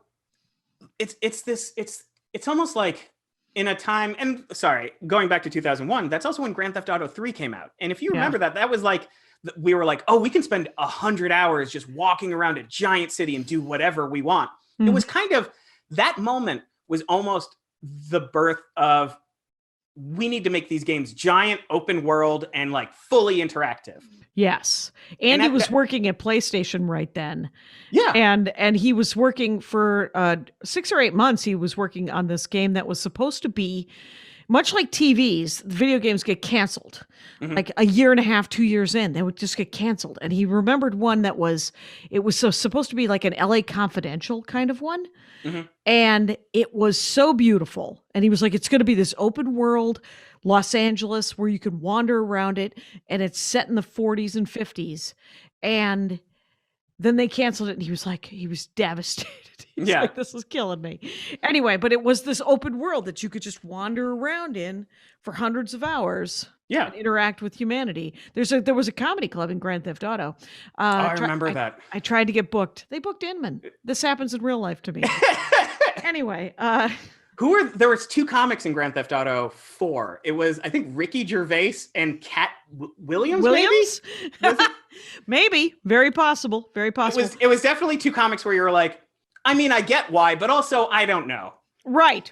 S4: it's almost like in a time, and sorry, going back to 2001, that's also when Grand Theft Auto 3 came out. And if you remember that was like, we were like, oh, we can spend 100 hours just walking around a giant city and do whatever we want. It was kind of, that moment was almost the birth of, we need to make these games giant, open world, and like fully interactive.
S3: Yes. Andy was working at PlayStation right then.
S4: Yeah.
S3: And he was working for 6 or 8 months. He was working on this game that was supposed to be much like TVs. The video games get canceled. Like a year and a half, 2 years in, they would just get canceled. And he remembered one that was supposed to be like an LA Confidential kind of one. And it was so beautiful. And he was like, it's going to be this open world Los Angeles where you can wander around it. And it's set in the 40s and 50s. And then they canceled it. And he was devastated. He's like, this is killing me. Anyway, but it was this open world that you could just wander around in for hundreds of hours.
S4: Yeah.
S3: And interact with humanity. There was a comedy club in Grand Theft Auto.
S4: I remember that.
S3: I tried to get booked. They booked Inman. This happens in real life to me. Anyway,
S4: there was 2 comics in Grand Theft Auto 4. It was, I think, Ricky Gervais and Cat Williams. Maybe?
S3: Maybe. Very possible. Very possible.
S4: It was definitely 2 comics where you were like, I mean, I get why, but also I don't know.
S3: Right.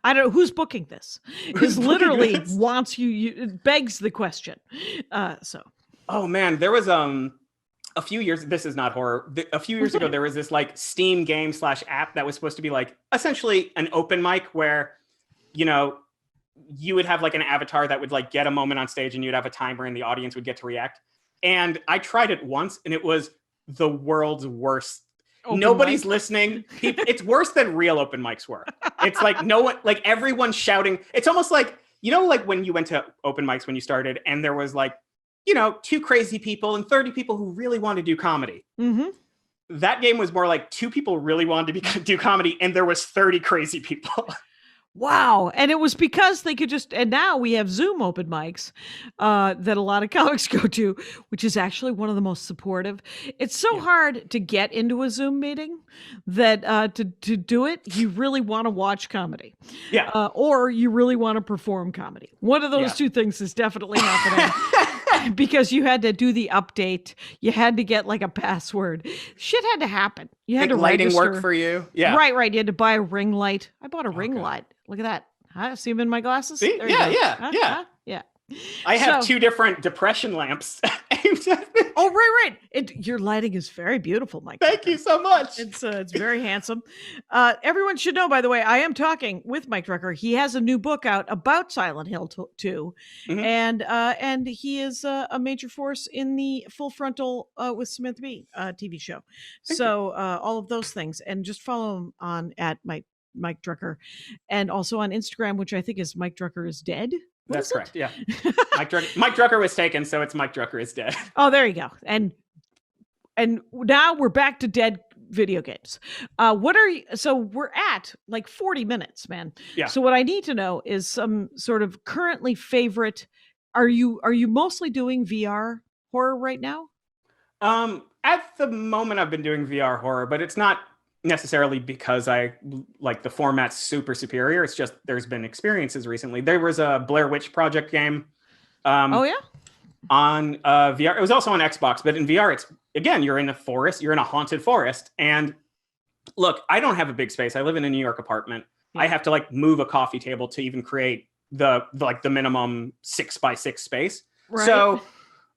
S3: I don't know who's booking this.
S4: Who's
S3: Is literally
S4: booking this?
S3: wants you. It begs the question. So.
S4: Oh man, there was a few years. This is not horror. A few years ago, there was this like Steam game / app that was supposed to be like essentially an open mic where, you know, you would have like an avatar that would like get a moment on stage and you'd have a timer and the audience would get to react. And I tried it once and it was the world's worst. Nobody's listening. It's worse than real open mics were. It's like no one, like everyone's shouting. It's almost like, you know, like when you went to open mics when you started and there was like, you know, 2 crazy people and 30 people who really wanted to do comedy.
S3: Mm-hmm.
S4: That game was more like 2 people really wanted to do comedy and there was 30 crazy people.
S3: Wow. And it was because they could just, and now we have Zoom open mics that a lot of comics go to, which is actually one of the most supportive. It's so hard to get into a Zoom meeting that to do it, you really want to watch comedy.
S4: Yeah.
S3: Or you really want to perform comedy. One of those two things is definitely happening. Because you had to do the update. You had to get like a password. Shit had to happen. You had
S4: Make
S3: to
S4: lighting
S3: register.
S4: work for you. Yeah.
S3: Right. You had to buy a ring light. I bought a ring light. Look at that. Huh? See them in my glasses?
S4: See?
S3: There you go.
S4: Yeah.
S3: Yeah.
S4: I have 2 different depression lamps.
S3: Oh, right. Your lighting is very beautiful, Mike.
S4: Thank you so much.
S3: It's very handsome. Everyone should know, by the way, I am talking with Mike Drucker. He has a new book out about Silent Hill 2, and he is a major force in the Full Frontal with Samantha Bee TV show. So all of those things, and just follow him on at Mike Drucker, and also on Instagram, which I think is Mike Drucker is dead.
S4: That's correct. Yeah. Mike Drucker was taken, so it's Mike Drucker is dead.
S3: Oh, there you go. And now we're back to dead video games. So we're at like 40 minutes, man.
S4: Yeah.
S3: So what I need to know is some sort of currently favorite. Are you mostly doing VR horror right now?
S4: At the moment I've been doing VR horror, but it's not necessarily because I like the format's super superior. It's just there's been experiences recently. There was a Blair Witch Project game. On VR. It was also on Xbox, but in VR, it's again, you're in a forest, you're in a haunted forest. And look, I don't have a big space. I live in a New York apartment. Yeah. I have to like move a coffee table to even create the minimum 6x6 space. Right. So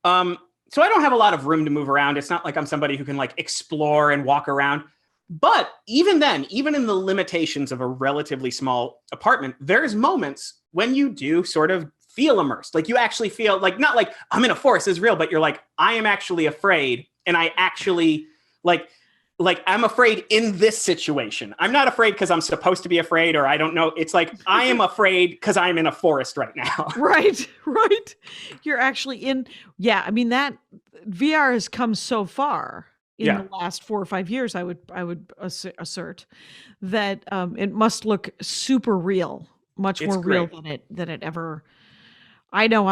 S4: I don't have a lot of room to move around. It's not like I'm somebody who can like explore and walk around. But even then, even in the limitations of a relatively small apartment, there's moments when you do sort of feel immersed. Like you actually feel like, not like I'm in a forest is real, but you're like, I am actually afraid. And I actually like I'm afraid in this situation. I'm not afraid because I'm supposed to be afraid, or I don't know. It's like, I am afraid because I'm in a forest right now. Right.
S3: You're actually in. Yeah. I mean, that VR has come so far in the last 4 or 5 years. I would assert that it must look super real, much more real than it ever. I know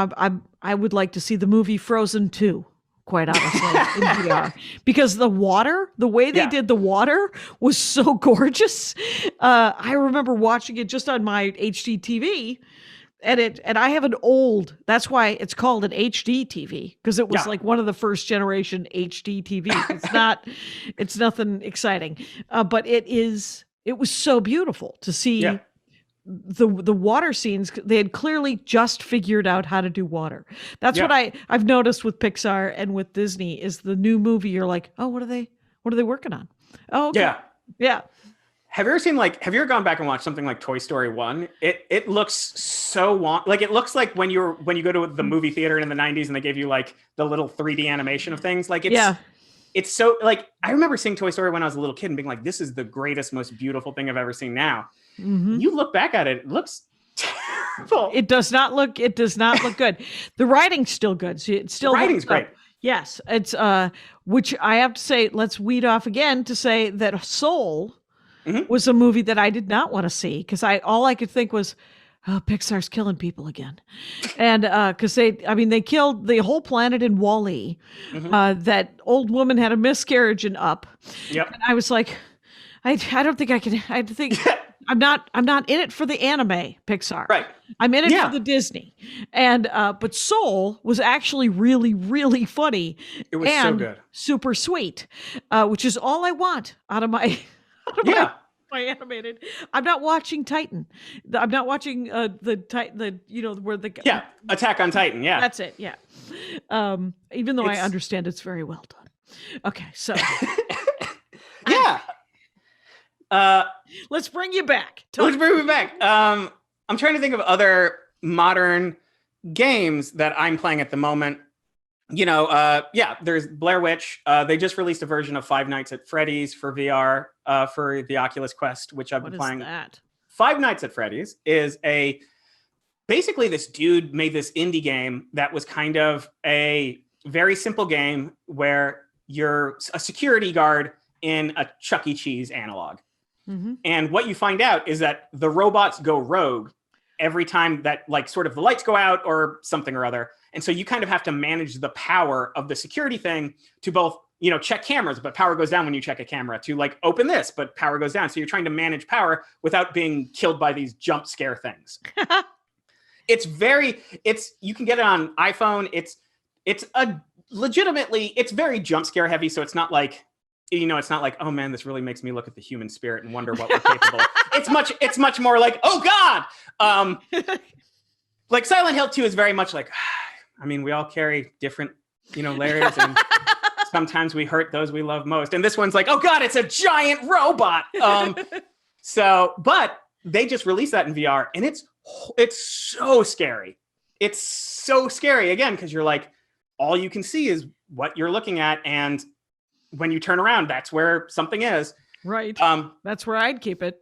S3: I would like to see the movie Frozen 2, quite honestly, in VR, because the way they did the water was so gorgeous. I remember watching it just on my HD TV, and I have an old. That's why it's called an HD TV, because it was like one of the first generation HD TVs. It's nothing exciting, but it was so beautiful to see. Yeah. The water scenes, they had clearly just figured out how to do water. That's what I've noticed with Pixar and with Disney is the new movie. You're like, oh, what are they working on? Oh, okay. Yeah.
S4: Have you ever gone back and watched something like Toy Story 1? It looks so like it looks like when you go to the movie theater in the 90s and they gave you like the little 3D animation of things. Like it's so like, I remember seeing Toy Story when I was a little kid and being like, this is the greatest, most beautiful thing I've ever seen now. Mm-hmm. You look back at it, it looks terrible. It does not look good.
S3: The writing's still good. So it's still,
S4: the writing's great.
S3: Yes. It's, which I have to say, let's weed off again to say that Soul was a movie that I did not want to see, because all I could think was, oh, Pixar's killing people again. And because they killed the whole planet in Wall-E. That old woman had a miscarriage in Up. Yep. And I was like, I don't think I can. I think I'm not in it for the anime Pixar.
S4: Right.
S3: I'm in it for the Disney. And but Soul was actually really, really funny.
S4: It was so good.
S3: Super sweet, which is all I want out of my My animated. I'm not watching Titan. I'm not watching the Titan. Where the
S4: Yeah, Attack on Titan. Yeah,
S3: that's it. Yeah. Even though I understand it's very well done. Okay, so
S4: yeah.
S3: Let's bring you back.
S4: Let's bring me back. I'm trying to think of other modern games that I'm playing at the moment. There's Blair Witch. They just released a version of Five Nights at Freddy's for VR for the Oculus Quest, which I've been playing.
S3: What is that?
S4: Five Nights at Freddy's is basically this dude made this indie game that was kind of a very simple game where you're a security guard in a Chuck E. Cheese analog.
S3: Mm-hmm.
S4: And what you find out is that the robots go rogue every time that sort of the lights go out or something or other. And so you kind of have to manage the power of the security thing to both, check cameras, but power goes down when you check a camera, to open this, but power goes down. So you're trying to manage power without being killed by these jump scare things. You can get it on iPhone. It's very jump scare heavy. So it's not like, it's not like, oh man, this really makes me look at the human spirit and wonder what we're capable of. It's much more like, oh God. Like Silent Hill 2 is very much like, we all carry different, layers, and sometimes we hurt those we love most. And this one's like, oh God, it's a giant robot. But they just released that in VR, and it's so scary. It's so scary again, because you're like, all you can see is what you're looking at, and when you turn around, that's where something is.
S3: Right. That's where I'd keep it.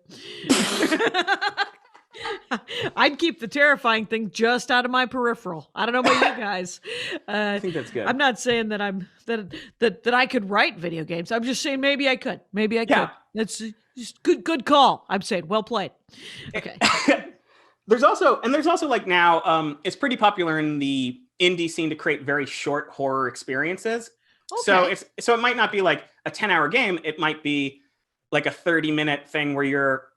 S3: I'd keep the terrifying thing just out of my peripheral. I don't know about you guys.
S4: I think that's good.
S3: I'm not saying that that I could write video games. I'm just saying maybe I could. Maybe I could. That's just good call. I'm saying well played. Okay.
S4: There's also now it's pretty popular in the indie scene to create very short horror experiences. Okay. So it might not be like a 10-hour game. It might be like a 30-minute thing where you're,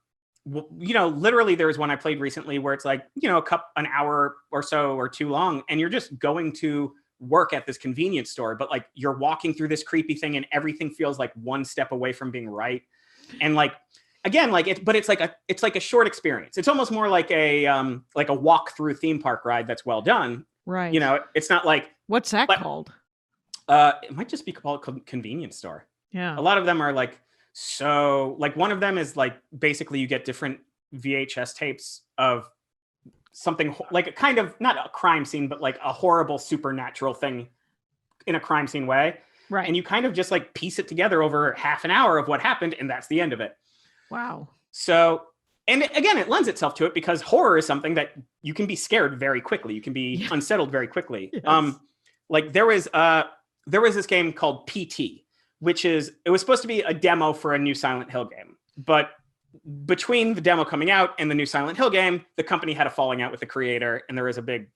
S4: literally there was one I played recently where it's like, an hour or so or too long, and you're just going to work at this convenience store, but you're walking through this creepy thing and everything feels like one step away from being right. And it's like a short experience. It's almost more like a walk through theme park ride that's well done.
S3: Right.
S4: It's not like,
S3: what's that called?
S4: It might just be called convenience store.
S3: Yeah.
S4: A lot of them are one of them is basically you get different VHS tapes of something like a kind of, not a crime scene, but like a horrible supernatural thing in a crime scene way.
S3: Right.
S4: And you kind of just piece it together over half an hour of what happened, and that's the end of it.
S3: Wow.
S4: So, and again, it lends itself to it because horror is something that you can be scared very quickly. You can be unsettled very quickly.
S3: Yes.
S4: There was this game called PT, it was supposed to be a demo for a new Silent Hill game. But between the demo coming out and the new Silent Hill game, the company had a falling out with the creator, and there was a big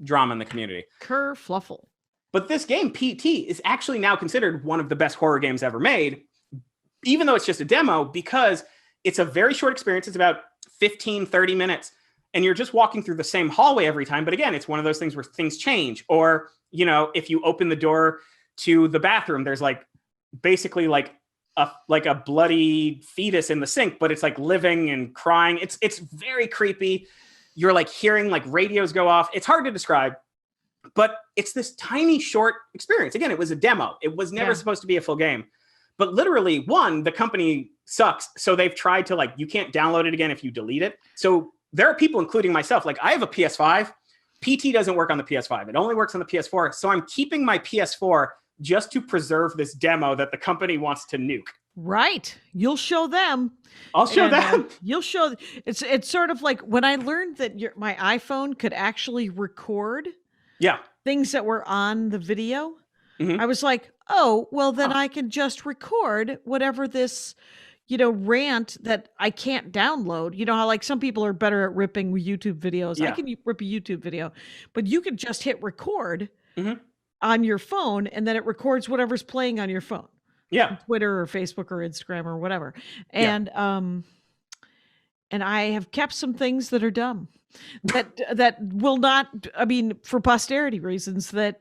S4: drama in the community.
S3: Kerfluffle.
S4: But this game, PT, is actually now considered one of the best horror games ever made, even though it's just a demo, because it's a very short experience. It's about 15, 30 minutes, and you're just walking through the same hallway every time. But again, it's one of those things where things change. Or, if you open the door to the bathroom, there's basically a bloody fetus in the sink, but it's living and crying. It's very creepy. You're hearing radios go off. It's hard to describe, but it's this tiny short experience. Again, it was a demo. It was never supposed to be a full game. But literally, the company sucks. So they've tried to you can't download it again if you delete it. So there are people, including myself, I have a PS5. PT doesn't work on the PS5. It only works on the PS4. So I'm keeping my PS4 just to preserve this demo that the company wants to nuke.
S3: Right. You'll show them.
S4: I'll show them.
S3: You'll show. It's sort of like when I learned that my iPhone could actually record things that were on the video. Mm-hmm. I was like, oh, well, then I can just record whatever this, rant that I can't download. You know how some people are better at ripping YouTube videos. Yeah. I can rip a YouTube video, but you can just hit record on your phone, and then it records whatever's playing on your phone.
S4: Yeah.
S3: Twitter or Facebook or Instagram or whatever. And and I have kept some things that are dumb that will not, for posterity reasons I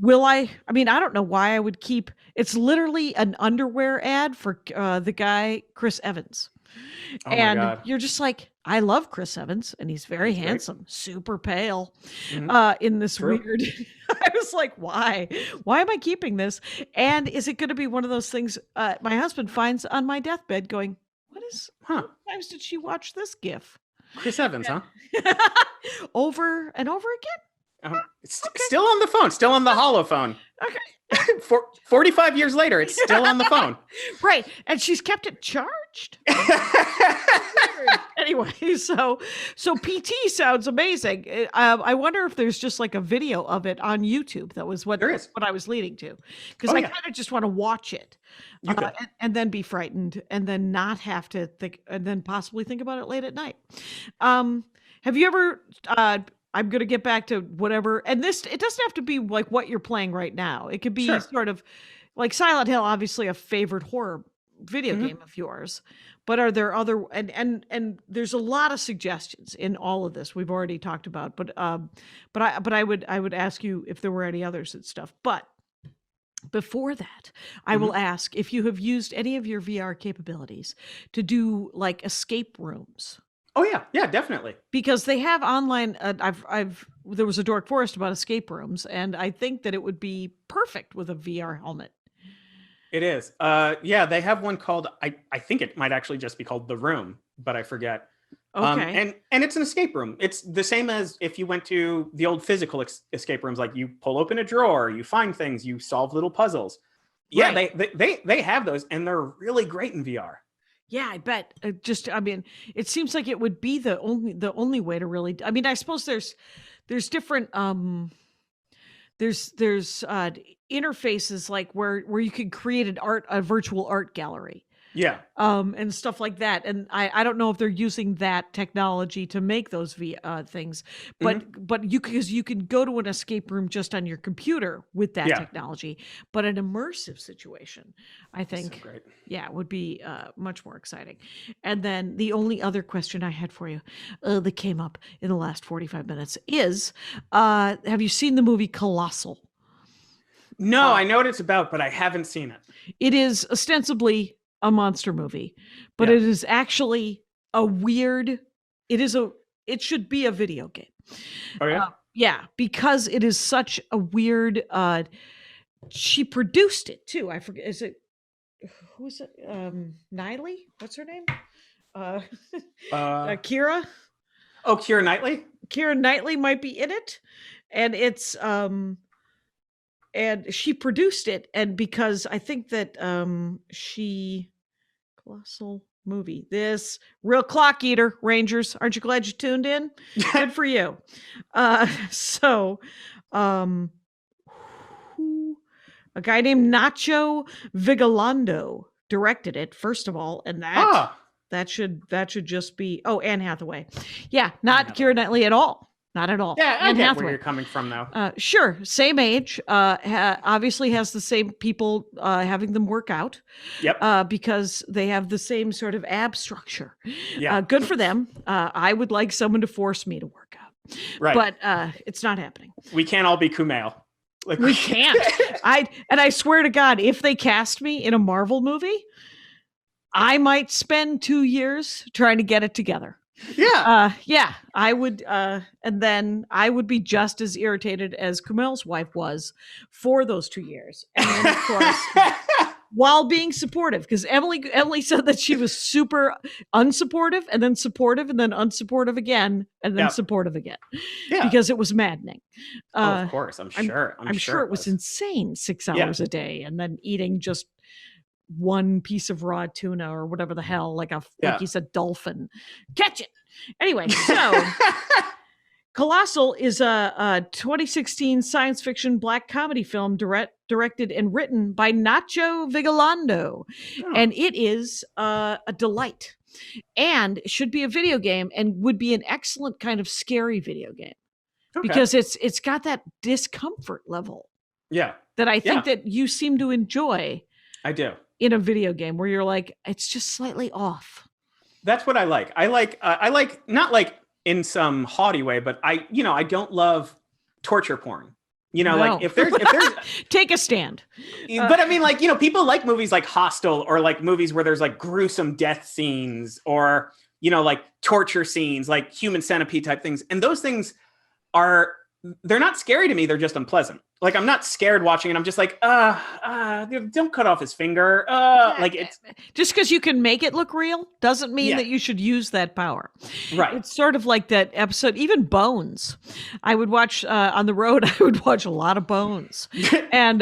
S3: don't know why I would keep, it's literally an underwear ad for the guy, Chris Evans.
S4: Oh my
S3: And
S4: God.
S3: you're just like, I love Chris Evans, and he's very
S4: He's great.
S3: handsome, super pale,
S4: Mhm.
S3: in this
S4: True.
S3: weird. I was like, why? Why am I keeping this? And is it going to be one of those things my husband finds on my deathbed going, how
S4: Huh.
S3: many times did she watch this GIF?
S4: Chris Evans, huh?
S3: Over and over
S4: It's still on the phone, still on the holophone.
S3: again?
S4: 45 years later, it's still on the phone.
S3: Right. And she's kept it charged. Anyway, so PT sounds amazing. I wonder if there's just like a video of it on YouTube. That was what
S4: There is.
S3: what I was leading to, because
S4: Oh,
S3: I
S4: yeah.
S3: kind of just want to watch it,
S4: You could.
S3: and then be frightened, and then not have to think, and then possibly think about it late at night. Have you ever? I'm going to get back to whatever, and it doesn't have to be like what you're playing right now. It could be
S4: Sure.
S3: sort of like Silent Hill, obviously a favorite horror video
S4: Mhm.
S3: game of yours. But are there other, and there's a lot of suggestions in all of this we've already talked about, but I would ask you if there were any others and stuff. But before that, I will ask if you have used any of your VR capabilities to do like escape rooms,
S4: Oh yeah, definitely.
S3: because they have online. There was a Dork Forest about escape rooms, and I think that it would be perfect with a VR helmet.
S4: It is. Yeah, they have one called, I think it might actually just be called The Room, but I forget.
S3: Okay.
S4: And it's an escape room. It's the same as if you went to the old physical escape rooms, like you pull open a drawer, you find things, you solve little puzzles. Yeah,
S3: Right.
S4: they have those, and they're really great in VR.
S3: Yeah, I bet. I mean, it seems like it would be the only way to really. I mean, I suppose there's different there's interfaces like where you can create a virtual art gallery,
S4: Yeah.
S3: and stuff like that. And I don't know if they're using that technology to make those things, but you can go to an escape room just on your computer with that
S4: Yeah.
S3: technology. But an immersive situation, I
S4: So
S3: think,
S4: great.
S3: yeah, would be much more exciting. And then the only other question I had for you that came up in the last 45 minutes is, have you seen the movie Colossal?
S4: No, I know what it's about, but I haven't seen it.
S3: It is ostensibly a monster movie, but
S4: Yeah.
S3: it is actually it should be a video game.
S4: Oh yeah.
S3: Yeah, because it is such a weird, she produced it too. I forget, who's it? Niley? What's her name?
S4: Uh,
S3: Kira?
S4: oh, Keira Knightley.
S3: Keira Knightley might be in it. And it's, and she produced it. And because I think that, Colossal movie, this real clock eater, Rangers. Aren't you glad you tuned in? Good for you. So, a guy named Nacho Vigalondo directed it, first of all, and that should just be, oh, Anne Hathaway. Yeah, not Keira Knightley at all. Not at all.
S4: Yeah, I
S3: Anne
S4: get
S3: Hathaway.
S4: where you're coming from now.
S3: Sure, same age. Obviously has the same people having them work out.
S4: Yep.
S3: Because they have the same sort of ab structure.
S4: Yeah.
S3: Good for them. I would like someone to force me to work out.
S4: Right.
S3: But it's not happening.
S4: We can't all be Kumail. Like
S3: We can't. I swear to God, if they cast me in a Marvel movie, I might spend 2 years trying to get it together.
S4: Yeah.
S3: Yeah, I would, and then I would be just as irritated as Kumail's wife was for those 2 years. And then, of course, while being supportive, because Emily said that she was super unsupportive, and then supportive, and then unsupportive again, and then
S4: Yep.
S3: supportive again,
S4: Yeah.
S3: because it was maddening.
S4: Of course, I'm sure.
S3: I'm sure it was insane, 6 hours a day, and then eating just one piece of raw tuna or whatever the hell, like he's a dolphin. Catch it. Anyway, so Colossal is a 2016 science fiction black comedy film directed and written by Nacho Vigalondo.
S4: Oh.
S3: And it is a delight, and should be a video game, and would be an excellent kind of scary video game.
S4: Okay.
S3: Because it's got that discomfort level
S4: Yeah,
S3: that I think that you seem to enjoy
S4: I do.
S3: in a video game, where you're like, it's just slightly off.
S4: That's what I like. I like not like in some haughty way, but I don't love torture porn.
S3: No.
S4: Like if there's
S3: Take a stand.
S4: but I mean, like, people like movies like Hostel, or like movies where there's like gruesome death scenes, or, like torture scenes, like Human Centipede type things. And those things they're not scary to me. They're just unpleasant. Like, I'm not scared watching it. I'm just like, don't cut off his finger. Like, it's
S3: just because you can make it look real doesn't mean that you should use that power.
S4: right.
S3: It's sort of like that episode, even Bones. I would watch on the road. I would watch a lot of Bones, and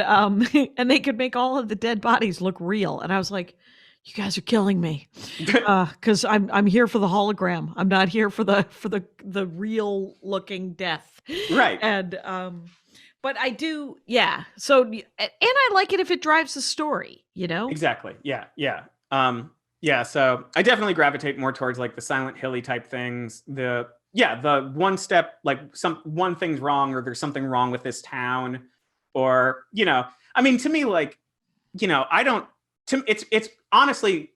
S3: they could make all of the dead bodies look real. And I was like, you guys are killing me, because I'm here for the hologram. I'm not here for the real looking death.
S4: Right.
S3: And but I do, yeah. So, and I like it if it drives the story,
S4: Exactly. Yeah. Yeah. Yeah. So I definitely gravitate more towards like the Silent Hill type things. The one step, like one thing's wrong, or there's something wrong with this town, or, I mean, to me, like, it's honestly,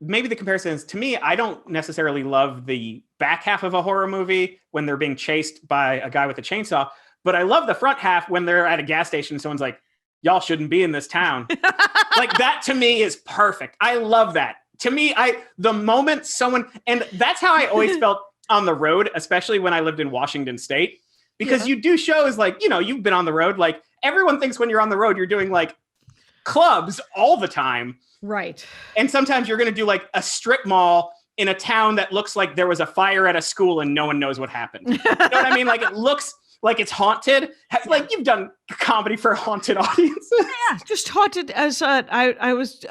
S4: maybe the comparison is, to me, I don't necessarily love the back half of a horror movie when they're being chased by a guy with a chainsaw, but I love the front half when they're at a gas station and someone's like, y'all shouldn't be in this town. Like, that to me is perfect. I love that. To me, the moment someone, and that's how I always felt on the road, especially when I lived in Washington State, because you do shows like, you've been on the road, like everyone thinks when you're on the road, you're doing like clubs all the time.
S3: Right.
S4: And sometimes you're going to do like a strip mall in a town that looks like there was a fire at a school and no one knows what happened. You know what I mean? Like, it looks like it's haunted. Like, you've done comedy for haunted audiences.
S3: Yeah, just haunted as I was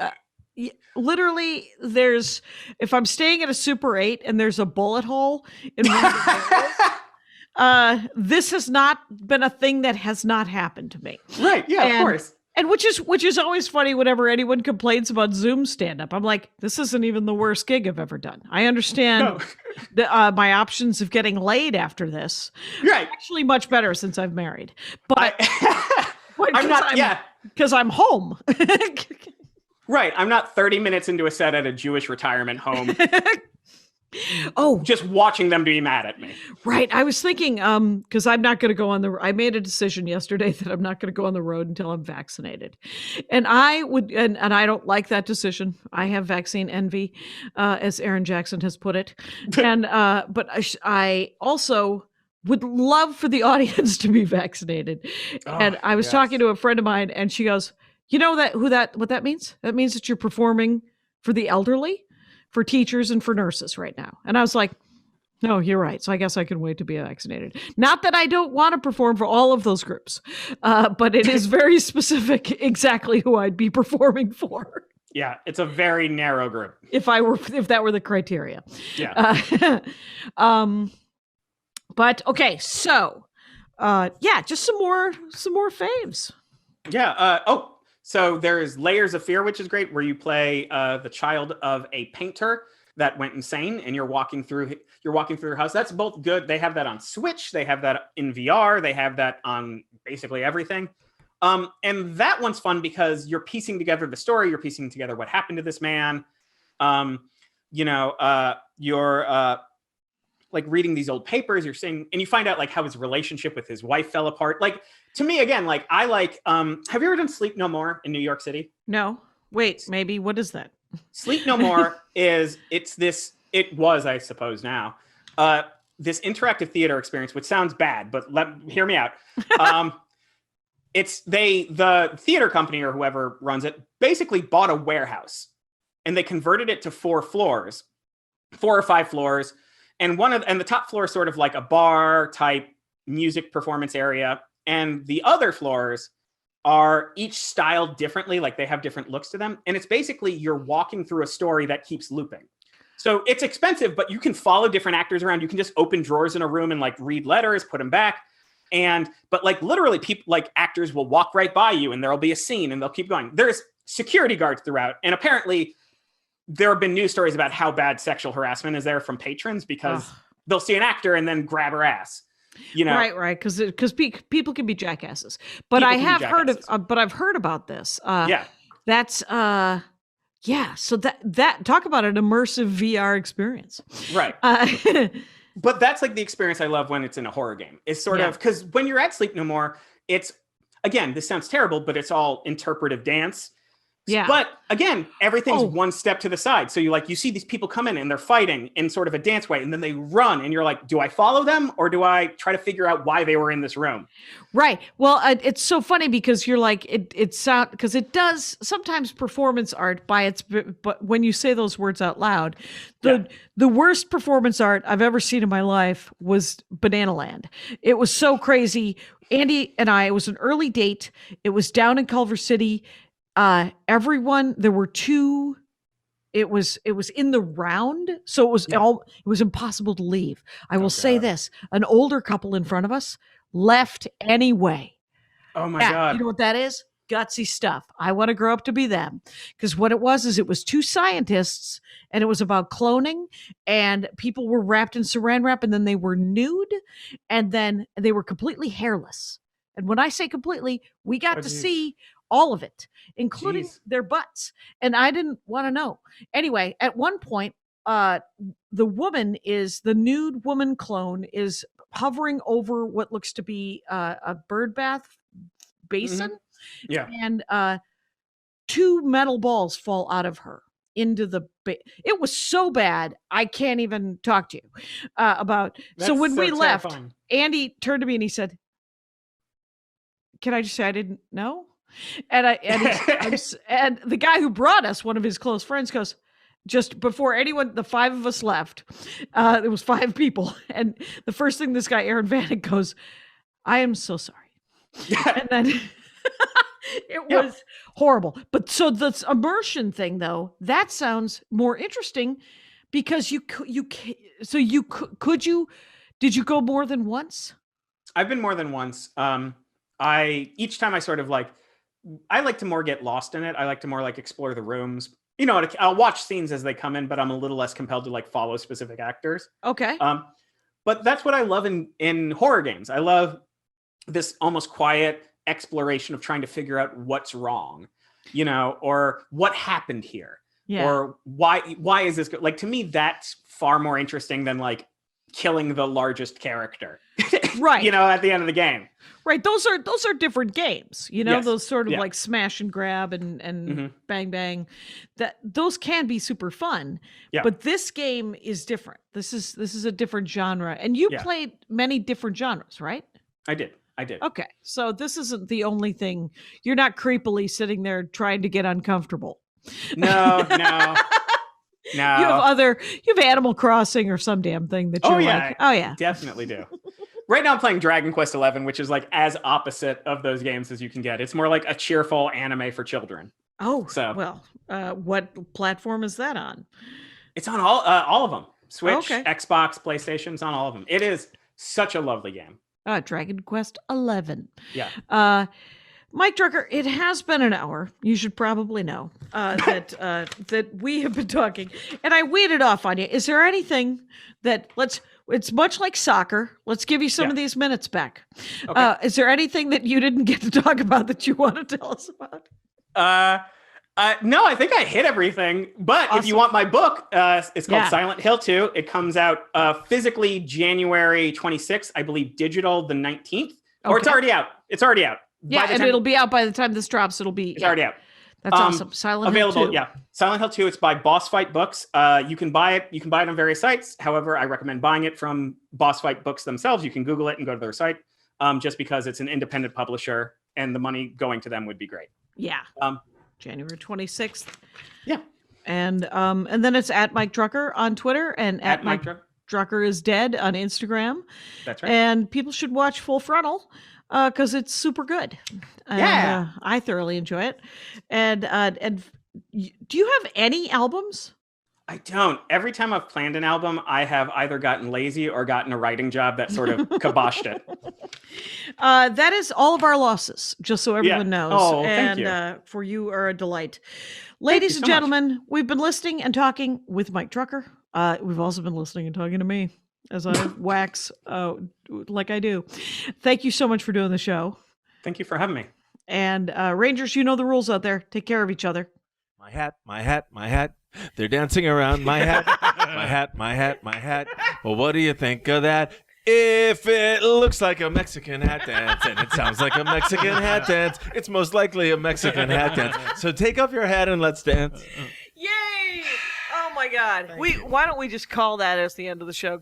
S3: literally, if I'm staying at a Super 8 and there's a bullet hole in one of the areas, this has not been a thing that has not happened to me.
S4: Right. Yeah, of course.
S3: And which is always funny whenever anyone complains about Zoom stand-up. I'm like, this isn't even the worst gig I've ever done. I understand my options of getting laid after this.
S4: Right.
S3: Actually much better since I've married. But
S4: I'm not,
S3: because I'm home.
S4: Right. I'm not 30 minutes into a set at a Jewish retirement home. Just watching them be mad at me.
S3: Right. I was thinking, because I'm not going to go I made a decision yesterday that I'm not going to go on the road until I'm vaccinated. And I would, and I don't like that decision. I have vaccine envy, as Aaron Jackson has put it. And, but I also would love for the audience to be vaccinated. And I was talking to a friend of mine and she goes, what that means? That means that you're performing for the elderly, for teachers, and for nurses right now. And I was like, no, you're right. So I guess I can wait to be vaccinated. Not that I don't want to perform for all of those groups, but it is very specific exactly who I'd be performing for.
S4: Yeah, it's a very narrow group.
S3: If that were the criteria.
S4: Yeah.
S3: But okay, so just some more faves.
S4: Yeah. So there's Layers of Fear, which is great, where you play the child of a painter that went insane, and you're walking through her house. That's both good. They have that on Switch. They have that in VR. They have that on basically everything. And that one's fun because you're piecing together the story. You're piecing together what happened to this man. You're like reading these old papers. You're seeing, and you find out like how his relationship with his wife fell apart. Like, to me, again, like I like, have you ever done Sleep No More in New York City?
S3: No. Wait, maybe. What is that?
S4: Sleep No More it was, I suppose now, this interactive theater experience, which sounds bad, but hear me out. The theater company or whoever runs it basically bought a warehouse and they converted it to 4 or 5 floors. And the top floor is sort of like a bar type music performance area. And the other floors are each styled differently, like they have different looks to them. And it's basically you're walking through a story that keeps looping. So it's expensive, but you can follow different actors around. You can just open drawers in a room and like read letters, put them back. But like literally people, like actors will walk right by you and there'll be a scene and they'll keep going. There's security guards throughout. And apparently there have been news stories about how bad sexual harassment is there from patrons because they'll see an actor and then grab her ass.
S3: Right, because people can be jackasses. But I've heard about this. That's so that talk about an immersive VR experience.
S4: Right. But that's like the experience I love when it's in a horror game. It's sort of because when you're at Sleep No More, it's, again, this sounds terrible, but it's all interpretive dance.
S3: Yeah.
S4: But again, everything's one step to the side. So you see these people come in and they're fighting in sort of a dance way, and then they run, and you're like, do I follow them or do I try to figure out why they were in this room?
S3: Right. Well, it's so funny because you're like, because it does sometimes performance art but when you say those words out loud, the worst performance art I've ever seen in my life was Bananaland. It was so crazy. Andy and I, it was an early date. It was down in Culver City. There were two, it was in the round. So it was impossible to leave. I will say this, an older couple in front of us left anyway.
S4: Oh my God.
S3: You know what that is? Gutsy stuff. I want to grow up to be them. Because what it was it was two scientists, and it was about cloning, and people were wrapped in saran wrap, and then they were nude, and then they were completely hairless. And when I say completely, we got to see all of it, including their butts. And I didn't want to know. Anyway, at one point, the nude woman clone is hovering over what looks to be a bird bath basin.
S4: Mm-hmm. Yeah.
S3: And two metal balls fall out of her into it was so bad, I can't even talk to you about. So when we left, Andy turned to me and he said, can I just say I didn't know? And and the guy who brought us, one of his close friends, goes, just before the five of us left, there was 5 people. And the first thing this guy, Aaron Vanek, goes, I am so sorry. And then it was horrible. But so this immersion thing, though, that sounds more interesting because did you go more than once?
S4: I've been more than once. Each time I sort of I like to more get lost in it. I like to more explore the rooms. I'll watch scenes as they come in, but I'm a little less compelled to follow specific actors.
S3: Okay.
S4: But that's what I love in horror games. I love this almost quiet exploration of trying to figure out what's wrong, or what happened here, or why is this good? To me, that's far more interesting than killing the largest character,
S3: right?
S4: At the end of the game.
S3: Right. Those are different games,
S4: Yes.
S3: those sort of smash and grab and
S4: mm-hmm.
S3: bang, bang, those can be super fun.
S4: Yeah.
S3: But this game is different. This is a different genre. And you played many different genres, right?
S4: I did.
S3: Okay. So this isn't the only thing. You're not creepily sitting there trying to get uncomfortable.
S4: No.
S3: You have Animal Crossing or some damn thing that you're
S4: I definitely do. Right now I'm playing Dragon Quest XI, which is as opposite of those games as you can get. It's more like a cheerful anime for children.
S3: Oh, so well, what platform is that on?
S4: It's on all of them. Switch, Xbox, PlayStation, it's on all of them. It is such a lovely game.
S3: Dragon Quest XI.
S4: Yeah.
S3: Mike Drucker, it has been an hour. You should probably know that we have been talking, and I weeded off on you. Is there anything that it's much like soccer. Let's give you some of these minutes back. Okay. Is there anything that you didn't get to talk about that you want to tell us about?
S4: No, I think I hit everything. But if you want my book, it's called Silent Hill2. It comes out physically January 26th, I believe digital the 19th. Or it's already out.
S3: Yeah, and it'll be out by the time this drops.
S4: It's already out.
S3: That's awesome. Silent
S4: available,
S3: Hill 2.
S4: Yeah. Silent Hill 2. It's by Boss Fight Books. You can buy it. You can buy it on various sites. However, I recommend buying it from Boss Fight Books themselves. You can Google it and go to their site. Just because it's an independent publisher and the money going to them would be great.
S3: Yeah. January 26th.
S4: Yeah.
S3: And then it's at Mike Drucker on Twitter and at Mike Drucker is Dead on Instagram.
S4: That's right.
S3: And people should watch Full Frontal. Because it's super good. And, I thoroughly enjoy it. And do you have any albums?
S4: I don't. Every time I've planned an album, I have either gotten lazy or gotten a writing job that sort of kiboshed it.
S3: That is all of our losses, just so everyone knows.
S4: Oh,
S3: and
S4: thank you.
S3: For you are a delight. Ladies and gentlemen, we've been listening and talking with Mike Drucker. We've also been listening and talking to me as I wax like I do. Thank you so much for doing the show.
S4: Thank you for having me.
S3: And Rangers, you know the rules out there. Take care of each other.
S5: My hat, my hat, my hat. They're dancing around my hat. My hat, my hat, my hat. Well, what do you think of that? If it looks like a Mexican hat dance and it sounds like a Mexican hat dance, it's most likely a Mexican hat dance. So take off your hat and let's dance.
S3: Yay! Oh my God. Why don't we just call that as the end of the show?